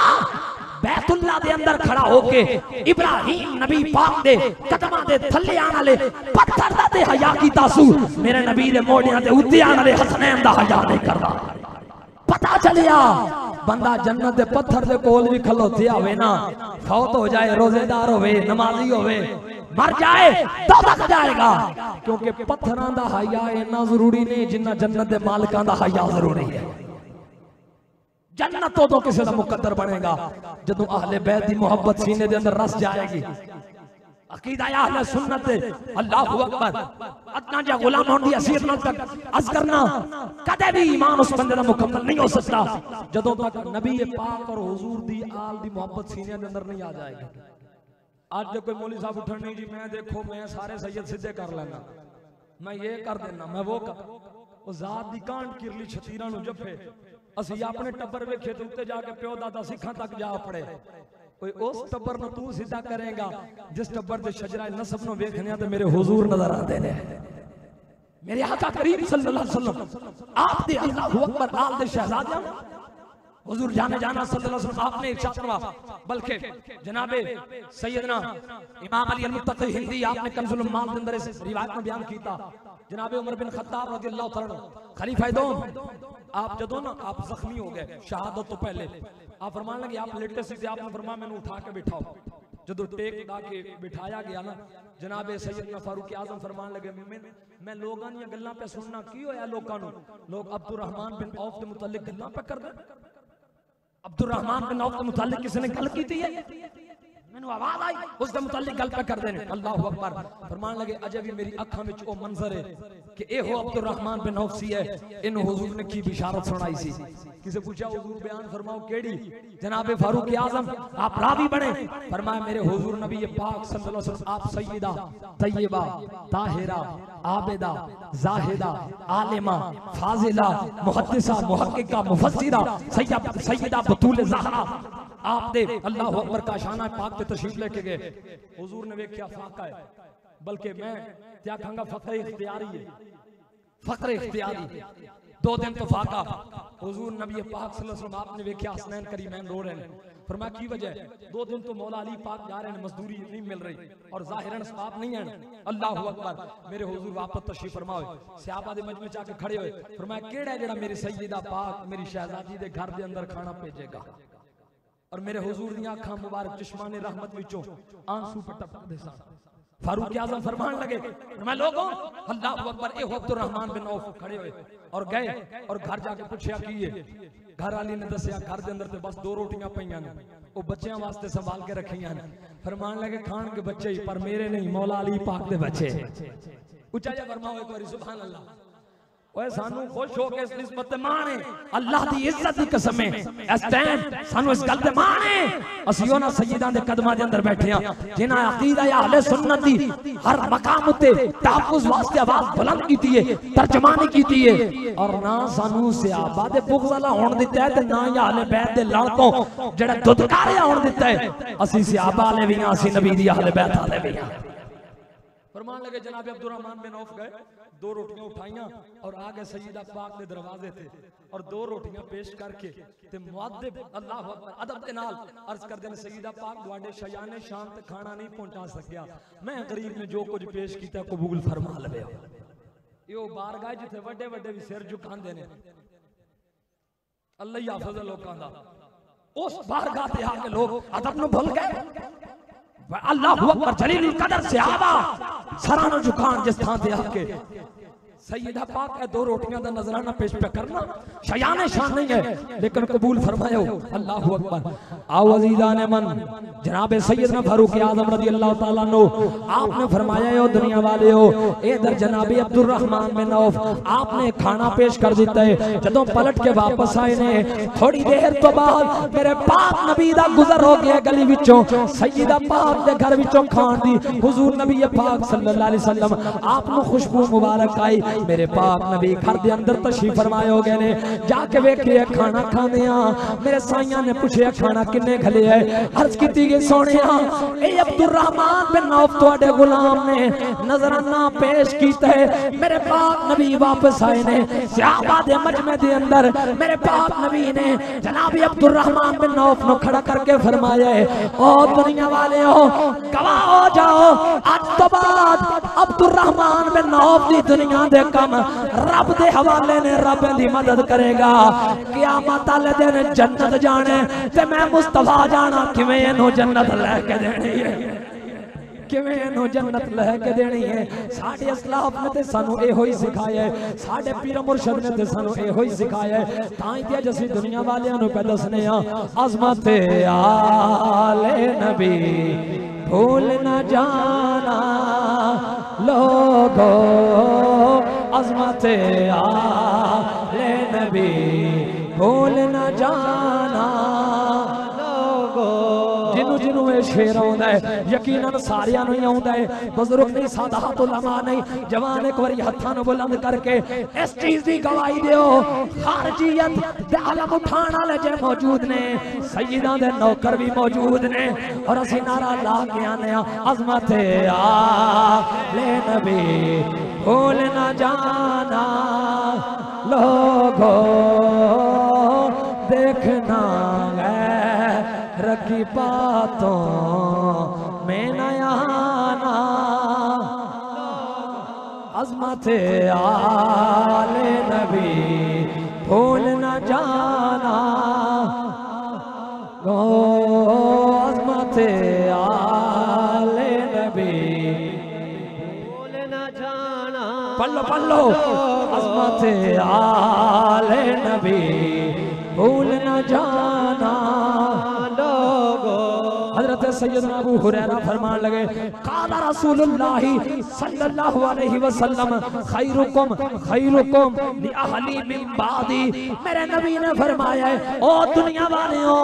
बैतुल्ला दे अंदर खड़ा होके इब्राहिम नबी पाक दे कदमां दे थल्ले आने वाले पत्थर दा ते हया कीता सु, मेरे नबी दे मोढ़ियां दे उत्ते आने वाले हसनैन दा हया नहीं करदा। पता चलिया बंदा जन्नत दे पत्थर दे कोल भी खलोते आवे ना, फौत हो जाए, रोजेदार होवे, नमाजी होवे, मर जाए तो तक जाएगा, क्योंकि पत्थरां दा हया इन्ना जरूरी नहीं जिन्ना जन्नत दे मालिकां दा हया जरूरी है। जन्नत तो किसी का मुकद्दर बनेगा जदों अहले बैत दी मोहब्बत सीने दे अंदर रस जाएगी। अकीदा अहले सुन्नत अल्लाहु अकबर अदना जा गुलाम होंदी हसीयत नाल तक अज करना कदे भी ईमान उस बंदे दा मुकम्मल नहीं हो सकता जदों तक नबी पाक और हुजूर दी आल दी मोहब्बत सीने दे अंदर नहीं आ जाएगी। आज जो कोई मौलवी साहब उठन नहीं जी मैं देखो मैं सारे सैयद सीधे कर लेना, मैं ये कर देना, मैं वो कर, वो जात दी कांड किरली छतीरा नु जफे असी अपने टब्बर वेखे तो उत्ते जाके प्यो दादा सिखां तक जा पड़े, ओए उस टब्बर नु तू सीधा करेगा जिस टब्बर दे शजरा नसब नु वेखने ते मेरे हुजूर नजर आते ने। मेरे आका करीम सल्लल्लाहु अलैहि वसल्लम आप दे अल्लाहु अकबर आल दे शहजादियां हुजूर जाने जाना सल्लल्लाहु अलैहि वसल्लम आपने इरशाद फरमाया, बल्कि जनाबे सैयदना इमाम अली अल-मुत्तकी हिंदी आपने कंजुल उम्माल के अंदर इस रिवायत में बयान कीता। जनाबे उमर बिन खत्ताब रज़ियल्लाहु तआला खलीफा दो आप जदों ना आप जख्मी हो गए शहादत तो पहले आप फरमान लगे आप लेटे सीधे आपने फरमाया मैंने उठा के बिठाओ। जदों टेक दा के बिठाया गया ना जनाबे सैयदना फारूक आजम फरमान लगे मैं लोगां दी गल्लां पे सुनना की होया लोकां नु लोग अब्दुर्रहमान बिन औफ के मुतालिक गल्लां पे कर दे। अब्दुर्रहमान बिन औफ के मुतालिक किसी ने गल की थी मैंने आवाज आई उसके मुतालिक गल पे कर देने। अल्लाहु अकबर फरमान लगे अजे भी मेरी अखां विच ओ मंजर है कि ए हो अब्दुर्रहमान बिन औफ सी है इन हुजूर ने की बिशारत सुनाई सी। किसे पूछा हुजूर बयान फरमाओ केड़ी? जनाबे फारूक आजम आप रावी बने फरमाया मेरे हुजूर नबी पाक सल्लल्लाहु अलैहि वसल्लम आप सय्यदा तय्यबा ताहिरा आबिदा जाहिदा आलिमा फाजिला मुहद्दिसा मुहक्किका मुफस्सिरा सय्यदा बतूल ज़हरा आप दे अल्लाहु अकबर का शाना पाक पे तशरीफ लेके गए। हुजूर ने वेख्या फाका है बल्कि मैं क्या कहूंगा फख्र इख्तियारी है फख्र इख्तियारी 2 दिन तो फाका। हुजूर नबी पाक सल्लल्लाहु अलैहि वसल्लम आपने वेख्या हसनैन करीमैन रो रहे हैं फरमाया की वजह 2 दिन तो मौला अली पाक जा रहे हैं मजदूरी नहीं मिल रही और जाहिरन सवाब नहीं है। अल्लाहु अकबर मेरे हुजूर वापस तशरीफ फरमाओ सहाबा दे मजमे जाके खड़े हुए फरमाया केड़ा जेड़ा मेरी सय्यदा पाक मेरी शहजादी दे घर दे अंदर खाना भेजेगा और मेरे हुजूर दी आंखां मुबारक चश्माने रहमत विचों आंसू टपकदे सन। फारूक आजम फरमान लगे मैं लोगों अल्लाहु अकबर ए अब्दुर्रहमान बिन औफ खड़े हुए और गए और घर जाके पूछया की है घर वाली ने दसया घर दे अंदर ते बस 2 रोटियां पईयां ने ओ बच्चों वास्ते संभाल के रखियां ने। फरमान लगे खान के बच्चे ही पर मेरे नहीं मौला अली पाक दे बच्चे। उच्चा जा फरमाओ एक बार सुभान अल्लाह। ओए सानू खुश हो के इस निस्बत ते मान है अल्लाह दी इज्जत दी कसम है इस टाइम सानू इस गल ते मान है असि ओना सय्यदां दे कदमां दे अंदर बैठे हां जिन्हां अकीदा या अहले सुन्नत दी हर मकाम उते तहफ्फुज वास्ते आवाज बुलंद कीती है तर्जमानी कीती है और ना सानू सहाबा दे बुग़्ज़ वाला होण दित्ता है ते ना या अहले बैत दे लड़कों जेड़ा दुदकारिया होण दित्ता है। असि सहाबा वाले भी हां असि नबी दी अहले बैत वाले भी हां। फरमान लगे जनाब अब्दुर्रहमान बिन औफ गए 2 रोटियां उठाइयां और आ गए सय्यदा पाक के दरवाजे थे और 2 रोटियां पेश करके ते मुअद्दिब अल्लाहु अकबर अदब दे नाल अर्ज कर देने सय्यदा पाक दुआडे शयाने शान ते खाना नहीं पहुंचा सकिया मैं गरीब ने जो कुछ पेश कीता कबूल फरमा लवे। यो बारगाह जिथे वड्डे वड्डे भी सिर झुकांदे ने अल्लाह ही हाफिज़ लोकां दा उस बारगाह ते आके लोग अदब नु भूल गए। अल्लाहु अकबर जलीलुल कदर सहाबा सरानो झुकान जिस थां ते आके सय्यदा पाक है 2 रोटियां दा नजराना पेश पे करना शयाने शान नहीं है लेकिन कबूल फरमायो। अल्लाहु अकबर आओ अजीजान मन जनाब सैयदना फारूक आजम रज़ी अल्लाह तआला अन्हु आपने फरमाया हो दुनिया वाले हो इधर जनाब अब्दुर्रहमान बिन औफ आपने खाना पेश कर दिता है। जदों पलट के वापस आए ने थोड़ी देर तो बाद मेरे पाक नबी दा गुजर हो गया गली विचों सय्यदा पाक दे घर विचों खान दी हुजूर नबी पाक सल्लल्लाहु अलैहि वसल्लम आपनु खुशबू मुबारक आई मेरे पाक नबी घर दे अंदर तशरीफ फरमाए हो गए ने जाके वेखे खाना खाने मेरे साइयां ने पूछे खाना किन्ने खले है अर्ज कीती गई सोनिया ए अब्दुर्रहमान बिन औफ तुहाडे गुलाम ने नजराना पेश कीता है। मेरे पाक नबी वापस आए ने सहाबा दे मजमे दे अंदर मेरे पाक नबी ने जनाब अब्दुर्रहमान बिन औफ नु खड़ा करके फरमाया है ओ दुनिया वाले हो गवाह हो जाओ आज तो बाद अब्दुर्रहमान बिन औफ दी दुनिया दे कम रब दे हवाले ने रब दी मदद करेगा क़यामत वाले दिन जन्नत जाने ते मैं मुस्तफा जाना किवें इन्हू जन्नत लेके देनी है किवें इन्हू जन्नत लेके देनी है। साडे असलाफ ने ते सानू एहो ही सिखाया है साडे पीर मुर्शिद ने ते सानू एहो ही सिखाया है तां ही ते असीं दुनिया वालियां नू पे दसने आ अज़मत आले नबी भूल न जाना लोगो अज़मत आले नबी भूल न जाना लोगो जिन्हू जिन्हू ये शेर आउंदा है यकीनन सारियां नूं ही आउंदा है बुजुर्ग नहीं सादात उलमा नहीं जवान एक बारी हत्थां नूं बुलंद करके इस चीज की गवाही दियो खारजियत दे आलम उठाण वाले जे मौजूद ने सैयदां दे नौकर भी मौजूद ने और असीं नारा ला के आने अज़मत आले नबी भूल न जाना लोगो देखना रखी बातों में नया आना अज़मत आले नबी भूल न जाना गो अज़मत आले नबी भूल न जाना पल्लो पल्लो अज़मत आले नबी भूल न जाना लोगो हज़रत सैयदना अबू हुरैरा फरमान लगे क़ाला रसूलुल्लाह सल्लल्लाहु अलैहि वसल्लम खैरुकुम खैरुकुम लि अहली मिन बादी मेरे नबी ने फरमाया है ओ दुनिया वालियों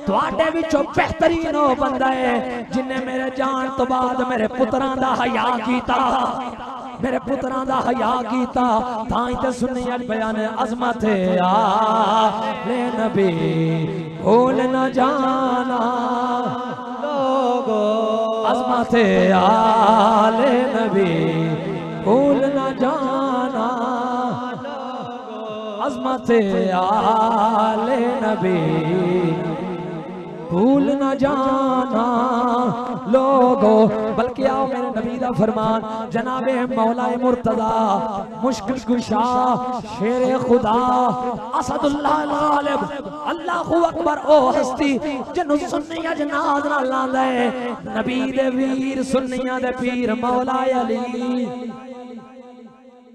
तुहाडे विचों बेहतरीन ओ बंदा है जिन्ने मेरे जान तो बाद मेरे पुत्रां दा हया कीता मेरे पुत्रां दा हया कीता ताई ते सुन्नी बयान अज़मत आले नबी भूल न जाना लोगो अज़मत आले नबी भूल न जाना अज़मत आले नबी भूल न जाना लोगो बल्कि आओ मेरे नबी दा फरमान जनाबे मौलाए मुर्तदा मुश्किल कुशा शेरे खुदा असदुल्लाह गालिब अल्लाहु अकबर ओ हस्ती जिन्नु सुन्नियां जनाज ना लांदा है नबी दे वीर सुन्नियां दे पीर मौलाए अली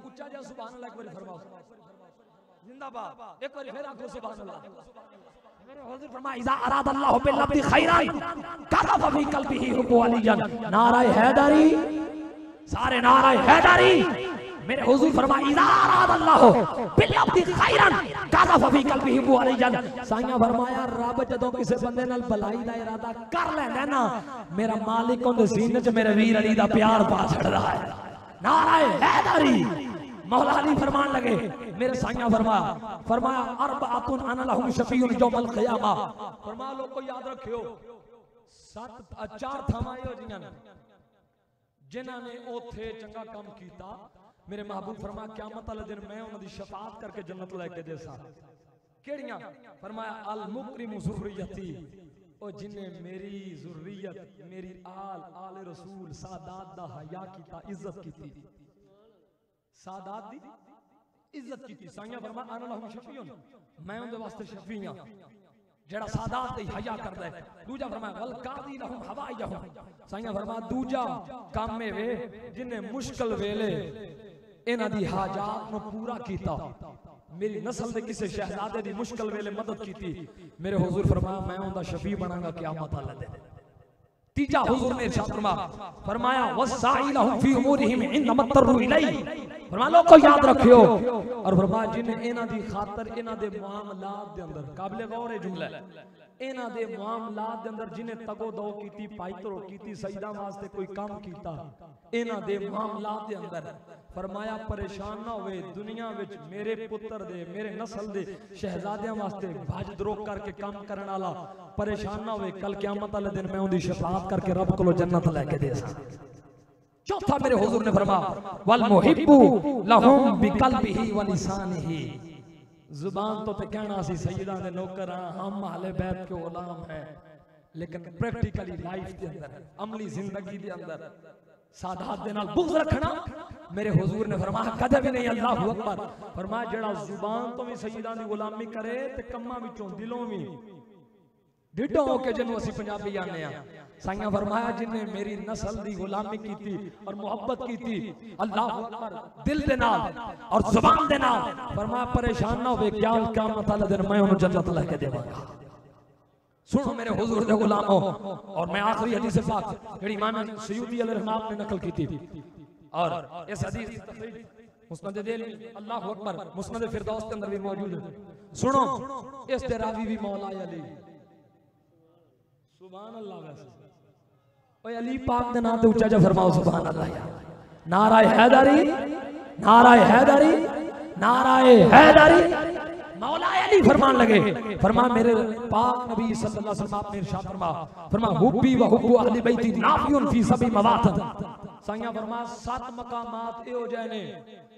उच्चा जा सुभान अल्लाह एक बार फरमाओ जिंदाबाद एक बार फिर आखो सुभान अल्लाह हुज़ूर फरमाया इज़ा अराद अल्लाहु बिल अब्दी खैरन कज़फ़ फी क़ल्बिही हुब्बु अलीयन नाराए हैदरी सारे नाराए हैदरी मेरे हुज़ूर फरमाया इज़ा अराद अल्लाहु बिल अब्दी खैरन कज़फ़ फी क़ल्बिही हुब्बु अलीयन साईं फरमाया रब जदों किसी बंदे नाल भलाई दा इरादा कर लैंदा ना मेरा मालिक उहदे सीने च मेरे वीर अली दा प्यार पा छड़दा है नाराए हैदरी मौला अली फरमान लगे मेरे साईं फरमाया अरबातुन अना लहुम शफीउन यौमल क़ियामा फरमा लोग को याद रखियो चार थावां हो जियां जिन्हां ने ओथे चंगा काम कीता मेरे महबूब फरमाया क़यामत वाले दिन मैं उन्हां दी शफाअत करके जन्नत लेके देसा केड़ियां फरमाया अल मुकरिमु ज़ुर्रियती ओ जिन्ने मेरी ज़ुर्रियत मेरी आल रसूल सादात दा हया कीता इज्जत कीती सादात दी इज्जत की साईं फरमाया अना लहुम शफीउन मैं उनदे वास्ते शफी हां जेड़ा सादात दी हया करदा है दूजा फरमाया वल कादी लहुम हवाइजहुम साईं फरमाया दूजा काम में वे जिन्ने मुश्किल वेले इन्हां दी हाजात नु पूरा कीता मेरी नस्ल दे किसी शहजादे दी मुश्किल वेले मदद कीती मेरे हुजूर फरमाया मैं उनदा शफी बनांगा क़यामत वाले दिन तीजा हुजूर ने इरशाद फरमाया वसाइलहुम फी उमूरिहिम इन मतरु इलै फरमाया लोग को याद रखियो और फरमाया जिन्हें इन्हां दी खातर इन्हां दे मामलात दे अंदर काबिल गौर है जुमला इन्हां दे मामलात दे अंदर जिन्हें तगो दो कीती पाइतरो कीती सजदा वास्ते कोई काम कीता इन्हां दे मामलात दे अंदर फरमाया परेशान ना होवे दुनिया विच मेरे पुत्र दे मेरे नस्ल दे शहजादियां वास्ते भज द्रोह करके काम करन वाला परेशान ना होवे कल क़यामत वाले दिन मैं उनदी शफाअत करके रब कोलो जन्नत लेके देसा चौथा मेरे हुजूर ने फरमाया वल मुहिब्बु लहुम बिकल्बिही व लिसानिही जुबान तो ते कहना सी सैयदा दे नौकर हम अहले बैत के गुलाम हैं लेकिन प्रैक्टिकली लाइफ के अंदर अमली जिंदगी के अंदर सादात दे नाल बुग़्ज़ रखना मेरे हुजूर ने फरमाया कदे भी नहीं अल्लाहु अकबर फरमाया जेड़ा जुबान तो भी सैयदा दी गुलामी करे ते कम्मां विचों दिलों भी डिडो होके जिन्हों असी पंजाबी आने साइया फरमाया जिन्हें मेरी नस्ल दी गुलामी की और मुहब्बत की अल्लाह अकबर दिल दे नाल और जुबान दे नाल फरमाया परेशान ना होवे क्या क़यामत वाले दिन मैं उन्हें जन्नत लेके देवांगा सुनो मेरे हुजूर दे गुलामों और मैं आखिरी हदीस पाक जेडी इमाम सयूदी अलैहिस्सलाम ने नकल की थी और इस हदीस मुस्नद दिल अल्लाह अकबर मुस्नद फिरदौस के अंदर भी मौजूद है सुनो इस ते रावी भी मौला अली सुभान अल्लाह वैसे ओए अली पाक दे नाम ते उच्चा जा फरमाओ सुभान अल्लाह यार। नाराए हैदरी, नाराए हैदरी, नाराए हैदरी। मौला अली फरमान लगे, फरमा मेरे पाक नबी सल्लल्लाहु अलैहि वसल्लम आपने इरशाद फरमा हुब्बी व हुब्बु अहली बैती नाफियुन फी सभी मवातन। साईं फरमा 7 मकामात एहो जे ने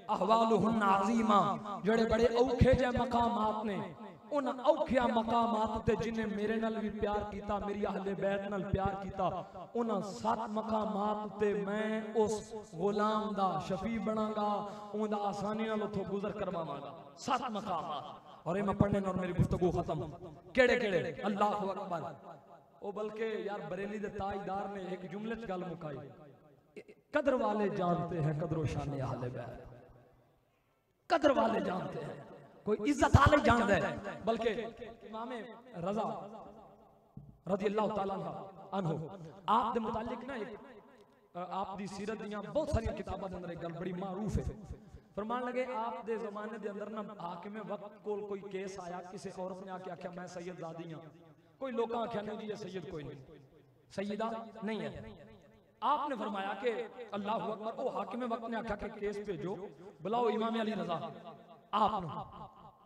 अहवालुहुन अजीमा, जड़े बड़े औखे जे मकामात ने, उन औखिया मकामात ते जिन्हें मेरे नाल भी प्यार कीता, मेरी अहले बैत नाल प्यार कीता, उन 7 मकामात ते मैं उस गुलाम दा शफी बनांगा, उनदा आसानी नाल उथों गुजर करवावांगा। 7 मकामात। और मैं पढ़ने और मेरी गुफ्तगू खत्म। केड़े केड़े? अल्लाहु अकबर। ओ बल्कि यार बरेली दे ताजदार ने एक जुमले च गल मुकाई, कदर वाले जानते हैं कदर व शान अहले बैत। कदर वाले जानते हैं, कोई इज्जत वाले जानता है। बल्कि इमाम रजा रज़ी अल्लाह तआला अन्हु आप दे मुतालिक ना एक आप दी सीरत दियां बहुत सारी किताबां दे अंदर एक गल बड़ी मारूफ है। फरमान लगे आप दे जमाने दे अंदर ना हाकिम वक्त कोल कोई केस आया, किसी औरत ने आके आख्या मैं सैयद ज़ादी हां। कोई लोग आख्या नहीं जी ये सैयद कोई नहीं, सैयदा नहीं है। आपने फरमाया कि अल्लाह अकबर। ओ हाकिम वक्त ने आख्या कि केस भेजो, बुलाओ इमाम अली रजा। आपने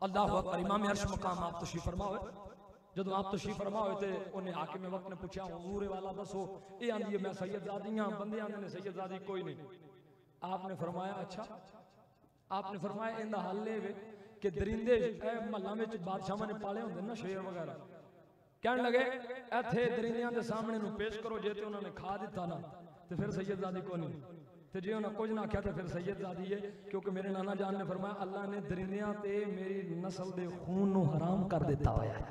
अल्लाह अकबर इमाम अर्श मकाम आप तशरीफ फरमा होए। जदों आप तशरीफ फरमा होए ते उन्हें हाकिम वक्त ने पूछा हुजूर वाला दसो, ये आंदी है मैं सैयद ज़ादी हां, बंदे आंदे ने सैयद ज़ादी कोई नहीं। आपने फरमाया अच्छा। आपने फरमाया इंदा हल है कि दरिंदे महल्ला में बादशाह ने पाले होंगे ना शेर वगैरह, कहने लगे इत्थे दरिंदियां दे सामने नूं पेश करो, जे ते उन्होंने खा दिता ना तो फिर सैयदजादी को नहीं, तो जे उन्हें कुछ ना आख्या तो फिर सैयदजादी है। क्योंकि मेरे नाना जान ने फरमाया अल्लाह ने दरिंदियां ते मेरी नस्ल दे खून नूं हराम कर दिता होया है,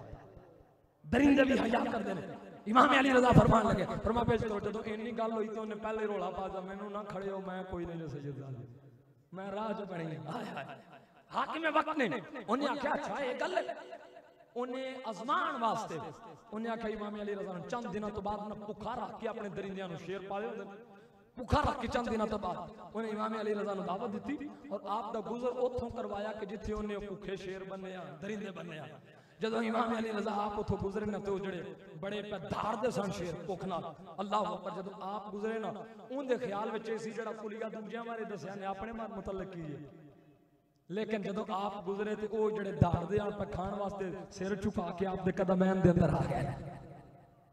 दरिंदे भी हया करदे ने। इमाम अली रज़ा फरमान लगे, फरमा पेश करो। जदों इन्नी गल होई तो उन्हें पहले रोला पा दिया, मैनू ना खड़े हो, मैं कोई नहीं सैयदजादी, मैं राह च बनी। हाकिम वक्त ने उन्हें आख्या अच्छा ये गल है, उन्हें आजमान वास्ते उन्हें आख्या इमाम अली रज़ा ने चंद दिनों तो बाद ना भुखा रख के अपने दरिंदियां नूं शेर पाले होंदे, भुखा रख के चंद दिनों तो बाद उन्हें इमाम अली रज़ा ने दावत दी और आप दा गुजर उथों करवाया कि जिथे उन्हें भुखे शेर बने आ, दरिंदे बने आ। जदों इमाम अली रज़ा आप उथों गुजरे ना तो जड़े बड़े धार दे सन शेर भुख नाल, अल्लाह अकबर। जदों आप गुजरे ना उनके ख्याल विच सी जड़ा कुलिया दूजियां बारे दस्या ने अपने मार मुतल्लक की है, लेकिन जदों आप गुजरे तो वो जड़े धार दे आल खाण वास्ते सिर झुका के आप दे कदमैन दे अंदर आ गए,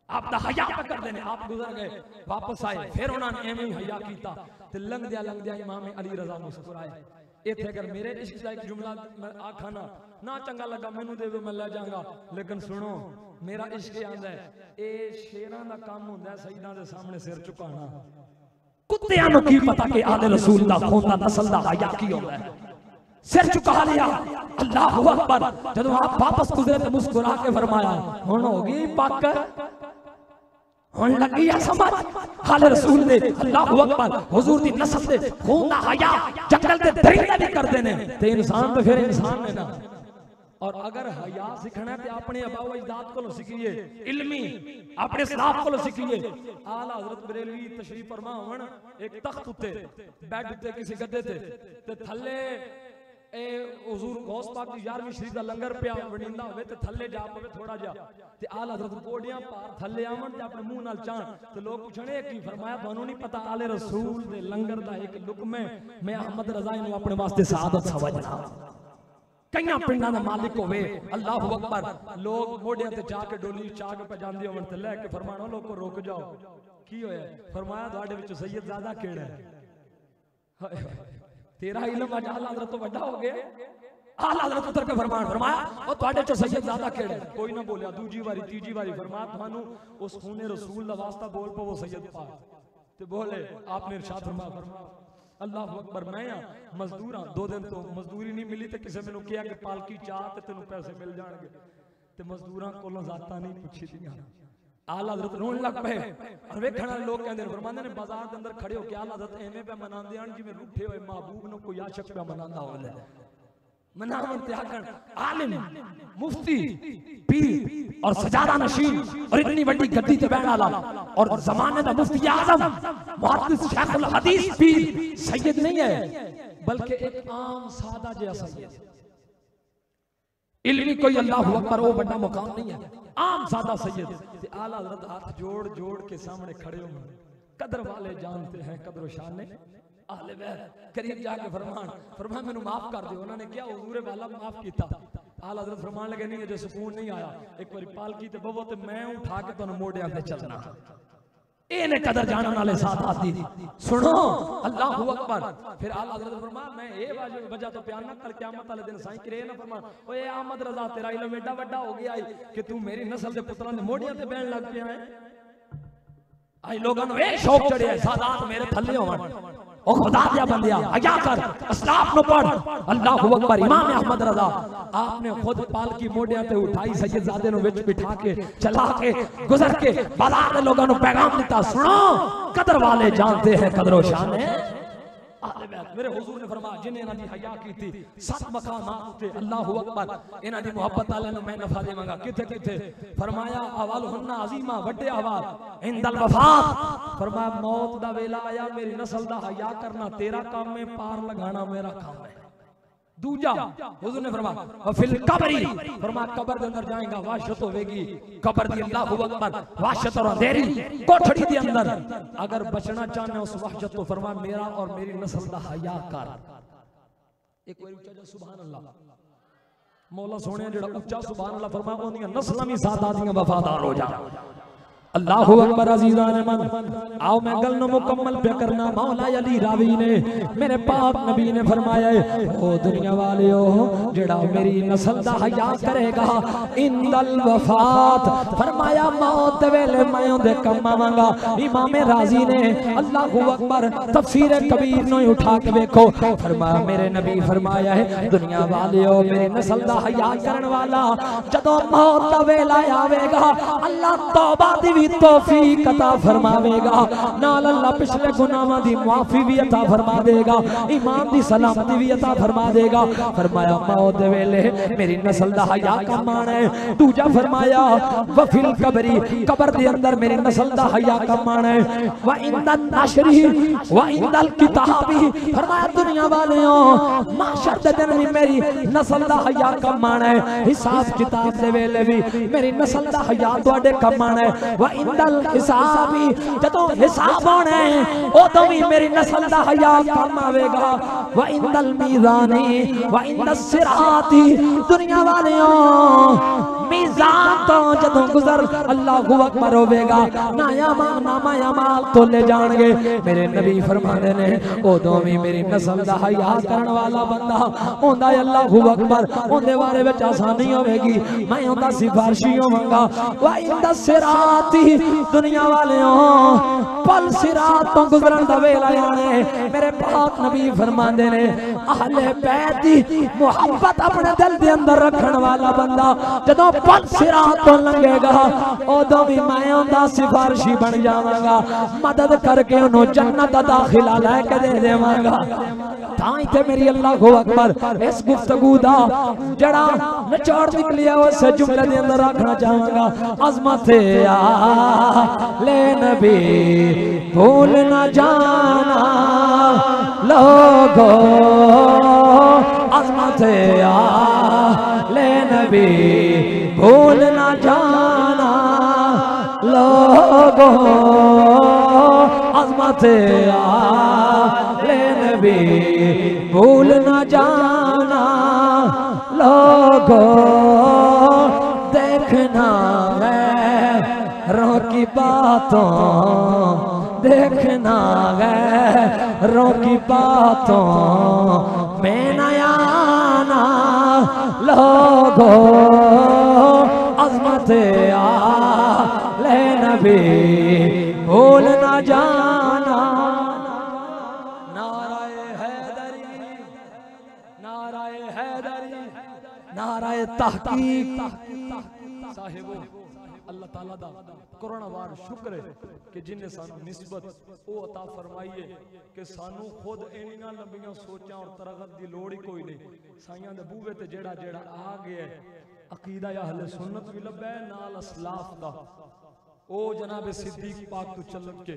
आप दा हया कर देने। आप गुजर गए, वापस आए, फिर उन्होंने एवें ही हया कीता ते लंघदिया इमाम अली रज़ा मुस्कुराए। इत्थे अगर मेरे इश्क दा एक जुमला मैं आखा ना चंगा लगा मैनू देवे मैं ले जाऊंगा, लेकिन सुनो मेरा इश्क आंदा है ए शेरां दा काम हुंदा है सईदां दे सामने सिर झुकाना। कुत्तियां नूं की पता कि आले रसूल दा खून दा नस्ल दा हया की होंदा है। सिर झुका लिया, अल्लाहु अकबर। जदों आप वापस गुजरे तो मुस्कुरा के फरमाया हुण होगी पक, हुण लगी है समझ हाले रसूल दे। अल्लाहु अकबर। हुजूर दी नस्ल दे खून दा हया जंगल दे दरिंदे भी करदे ने ते इंसान तो फिर इंसान ने ना। और अगर हया सीखना है तो अपने अबाओ अजदाद को सीखिए, इल्मी अपने सलाफ को सीखिए। आला हजरत बरेलवी तशरीफ फरमा होवन एक तख्त उत्ते बेड उत्ते किसी गद्दे ते थल्ले ए हुजूर गौस पाक दी 11वीं शरीफ दा लंगर पिया वणींदा होवे ते थल्ले जा पवे थोड़ा जा ते आला हजरत कोडियां पार थल्ले आवन ते अपने मुंह नाल चाहन ते लोग पुछणे की फरमाया थानू नहीं पता आले रसूल दे लंगर दा एक लुकमे मैं अहमद रज़ा नु अपने वास्ते सादत समझना। कई पिंडा दा मालिक होवे, अल्लाहु अकबर। लोग मोडियां ते जाके डोली चाक पे जांदे होवन ते लेके फरमाना लोगो रुक जाओ की होया? फरमाया तुहाडे विच सैयदजादा केड़ा है? तेरा इल्म अज आला हज़रत तो बड़ा हो गया। आला हज़रत उतर के फरमाया और तुहाडे चो सैयदजादा केड़ा है? कोई ना बोलिया। दूजी बारी तीजी बारी फरमाया थानू उस खूने रसूल दा वास्ता बोल पवो सैयद पाक ते बोले। आपने इरशाद फरमाया अल्लाह अकबर मैं मजदूर हाँ, 2 दिन तो मजदूरी नहीं मिली तो किसी मैनू कहा कि पालकी चाह ते तेनू पैसे मिल जाएंगे ते मजदूरां कोलों ज़ाता नहीं पुछी दियां। आला हज़रत रोन लग पे और वेखण वाले लोग कहंदे फरमांदे ने बाजार के अंदर खड़े होके आला हज़रत एवें पे मनांदे हन जिवें रूठे होए महबूब नूं कोई आशिक पे मनांदा होवे। मनावन ते आखण आलिम मुफ्ती पीर और सजादा नशीन और इतनी बड़ी गद्दी ते बैठा वाला और जमाने दा मुफ्ती आजम मुहद्दिस शेखुल हदीस पीर सैयद नहीं है बल्कि एक आम सादा जैसा सैयद। इल्मी कोई अल्लाह अकबर वो बड़ा मुकाम नहीं है, आम सादा सैयद ते आला हज़रत हाथ जोड़ जोड़ के सामने खड़े हो। कदर वाले जानते हैं कदर शान अहले बैत। करीब जाके फरमान मैनू माफ कर दियो। उन्होंने क्या हुजूर वाला माफ किया। आला हज़रत फरमान लगे नहीं अजे सुकून नहीं आया, एक बार पालकी ते बवो ते मैं उठा के तुहानू मोड़ियां ते चलना। इन्हें कदर जानने वाले साथ दी सुनो अल्लाह अकबर। फिर आला हज़रत फरमान मैं ये वजह तो प्यार ना कल क़यामत वाले दिन साईं करे ना फरमान ओए अहमद रज़ा तेरा इल्म एडा वड्डा हो गया है कि तू मेरी नस्ल दे पुत्रां दे मोड़ियां ते बैण लग पिया है। आई लोगों ने ए शौक चढ़िया है सादात मेरे थल्ले होवन। ओ खुदा दिया बंदिया हया कर अस्लाफ नो पढ़ अल्लाह अकबर। इमाम अहमद रज़ा आपने खुद पालकी मोड़ियां ते उठाई सैयदजादे नु विच बिठा के चला के गुजर के बाजार दे लोगों नु पैगाम दिता सुनो कदर वाले जानते हैं कदर शान है। मेरे हुजूर ने फरमाया जिन्हें इन्हां दी हया कीती 7 मकामात ते अल्लाह अकबर इन्हां दी मोहब्बत वाले नु मैं नफा देवांगा। किथे किथे फरमाया अवालहुन्ना अजीमा वड्डे अवाल इंदल वफात। फरमाया मौत दा वेला आया मेरी नस्ल दा हया करना तेरा काम है, पार लगाना मेरा काम है। दूजा हुजूर ने फरमाया वफिल कब्री फरमाया कब्र के अंदर जाएगा वाशत होगी कब्र दी अल्लाह अकबर वाशत और अंधेरी कोठड़ी के अंदर अगर बचना चाहने उस वहशत तो फरमाया मेरा और मेरी नस्ल दा हया कर। एक बार उच्चा सुभान अल्लाह। मौला सोने जेड़ा उच्चा सुभान अल्लाह फरमाया ओंदियां नस्लां भी सादातियां वफादार हो जा। अल्लाहु अकबर अजीज़ान मन आओ मैं गल नु मुकम्मल पे करना। मौला अली रावी ने मेरे पाक नबी ने फरमाया ओ दुनिया वालियो जेड़ा मेरी नस्ल दा हया करेगा इंदल वफात फरमाया मौत वेले मैं ओदे कम आवांगा। इमाम राजी ने अल्लाहु अकबर तफसीर कबीर नु उठा के देखो फरमाया मेरे नबी फरमाया है दुनिया वालियो मेरी नस्ल दा हया करन वाला जदों मौत दा वेला आवेगा अल्लाह तौबा दी तौफीक अता फरमावेगा नाल अल्लाह पिछले गुनाहां दी माफी भी अता फरमा देगा, ईमान दी सलामती भी अता फरमा देगा। फरमाया मौत वेले मेरी नस्ल दा हया कम आना है। दूजा फरमाया वफिल कब्री कब्र दे अंदर मेरी नस्ल दा हया कम आना है। व इंदन नशरी व इंदल किताबी फरमाया दुनिया वालेओ महशर दे दिन भी मेरी नस्ल दा हया कम आना है। हिसाब किताब दे वेले भी मेरी नस्ल दा हया तुहाडे कम आना है। इंदल हिसाबी जदों हिसाब होना है उदों भी मेरी नस्ल दा हया कम आवेगा। व इंदल मीज़ानी व इंदस सिराती दुनिया वालेओ मीज़ान तो जदों गुजर अल्लाहु अकबर होवेगा नामा अमाल तोले जाणगे। मेरे नबी फरमाते ने उदों भी मेरी नस्ल दा हया करन वाला बंदा होंदा है अल्लाहु अकबर उहदे बारे विच आसानी होवेगी मैं उहदा सिफारिशी होवांगा। व इंदस सिराती दुनिया वालेओ पल सिरात तो गुजरन दा वेला आने मेरे पाक नबी फरमांदे ने अहले बैत दी मोहब्बत अपने दिल दे अंदर रखण वाला बंदा जदों पल सिरात तो लंघेगा उदों भी मैं उहदा सिफारिशी बन जावांगा, मदद करके उन्हों जन्नत दा दाखिला लेके दे देवांगा। तां इत्थे मेरी अल्लाहु अकबर इस गुफ्तगू दा जड़ा निचोड़ निकलिया उस जुमले दे अंदर रखना चाहांगा। अज़मत ले नबी भूल न जाना लोगो अज़मत ले नबी भूल न जाना लोगो अज़मत ले नबी भूल न जाना लोगो देखना रों की बातों देखना रों की बातों में नया आना लोगो अज़मत ले नबी भूल न जाना। नाराए हैदरी नाराए हैदरी नाराए तहकीक साहिबो अल्लाह ताला दा करोड़ावार शुक्र है कि जिन्हें सानू निस्बत ओ अता फरमाई है कि सानू खुद इन्नियां लंबियां सोचां और तरगत दी लोड़ ही कोई नहीं। साइयां दे बूवे ते जेड़ा जेड़ा आ गया अकीदा अहले सुन्नत भी लब्बा है नाल असलाफ दा ओ जनाब सिद्दीक पाक तो चलन के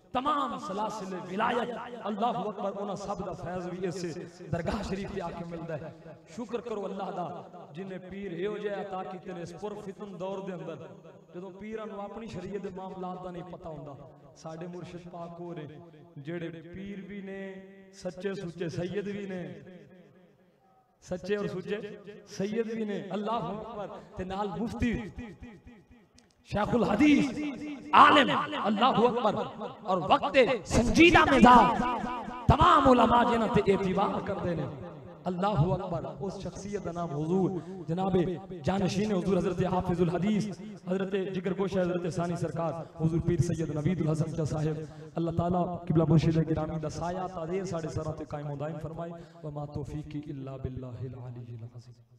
तमाम सलासिल विलायत अल्लाह अकबर उन्हां सब दा फैज़ भी इस दरगाह शरीफ पे आके मिलदा है। शुक्र करो अल्लाह दा जिन्हें पीर हे हो जाए अता कीते ने इस पुरफितन दौर दे अंदर जदों पीरां नूं अपनी शरीयत दे मामलात दा नहीं पता हुंदा। साडे मुर्शिद पाक हो ने जेड़े पीर भी ने सच्चे सुच्चे सैयद भी ने, सच्चे और सुच्चे सैयद भी ने। अल्लाह अकबर ते नाल मुफ्ती शेखुल हदीस आलिम अल्लाह अकबर और वक्त संजीदा मिजाज तमाम उलमा जिन्हां ते एतबार करदे ने। अल्लाह अकबर उस शख्सियत का नाम हुजूर जनाबे जानशीन हुजूर हजरत हाफिजुल हदीस हजरत जिगरगोश हजरत सानी सरकार हुजूर पीर सैयद नवीदुल हसन शाह साहिब अल्लाह ताला किबला मुर्शिद गिरामी दा साया तादे साडे सरां ते कायम दायम फरमाए। व मा तौफीकी इल्ला बिल्लाहिल अलीय्यिल अज़ीम।